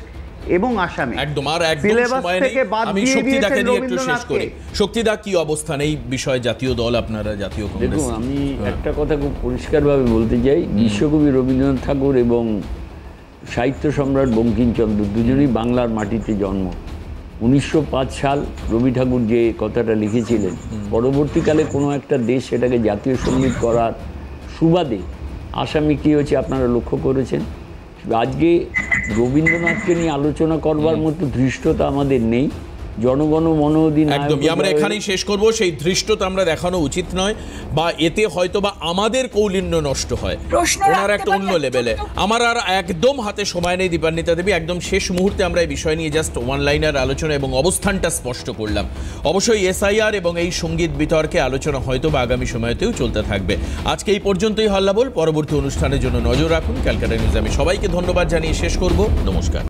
এবং আসামে। একদম, আর একদম সময় নেই, আমি শক্তিদাকে দিয়ে একটু শেষ করি। শক্তিদা, কি অবস্থান এই বিষয়ে জাতীয় দল, আপনারা জাতীয় কংগ্রেস? দেখুন, আমি একটা কথা খুব পরিষ্কারভাবে বলতে চাই, বিশ্বকবি রবীন্দ্রনাথ ঠাকুর এবং সাহিত্য সম্রাট বঙ্কিমচন্দ্র দুজনেই বাংলার মাটিতে জন্ম। 1905 সাল রবি ঠাকুর যে কথাটা লিখেছিলেন, পরবর্তীকালে কোনো একটা দেশ সেটাকে জাতীয় সঙ্গীত করার সুবাদে আসামে কী হয়েছে আপনারা লক্ষ্য করেছেন। আজকে রবীন্দ্রনাথকে নিয়ে আলোচনা করবার মতো ধৃষ্টতা আমাদের নেই। জনগণ মনোদিন একদমই আমরা এখানেই শেষ করব। সেই ধৃষ্টতা আমরা দেখানো উচিত নয়, বা এতে হয়তো বা আমাদের কৌলিন্য নষ্ট হয়, ওনার একটা অন্য লেভেলে। আমার আর একদম হাতে সময় নেই দীপান্বিতা দেবী, একদম শেষ মুহূর্তে আমরা এই বিষয় নিয়ে জাস্ট ওয়ান লাইনার আলোচনা এবং অবস্থানটা স্পষ্ট করলাম। অবশ্যই এসআইআর এবং এই সঙ্গীত বিতর্কে আলোচনা হয়তো বা আগামী সময়তেও চলতে থাকবে। আজকে এই পর্যন্তই হল্লা বল। পরবর্তী অনুষ্ঠানের জন্য নজর রাখুন। ক্যালকাটা নিউজ আমি সবাইকে ধন্যবাদ জানিয়ে শেষ করব। নমস্কার।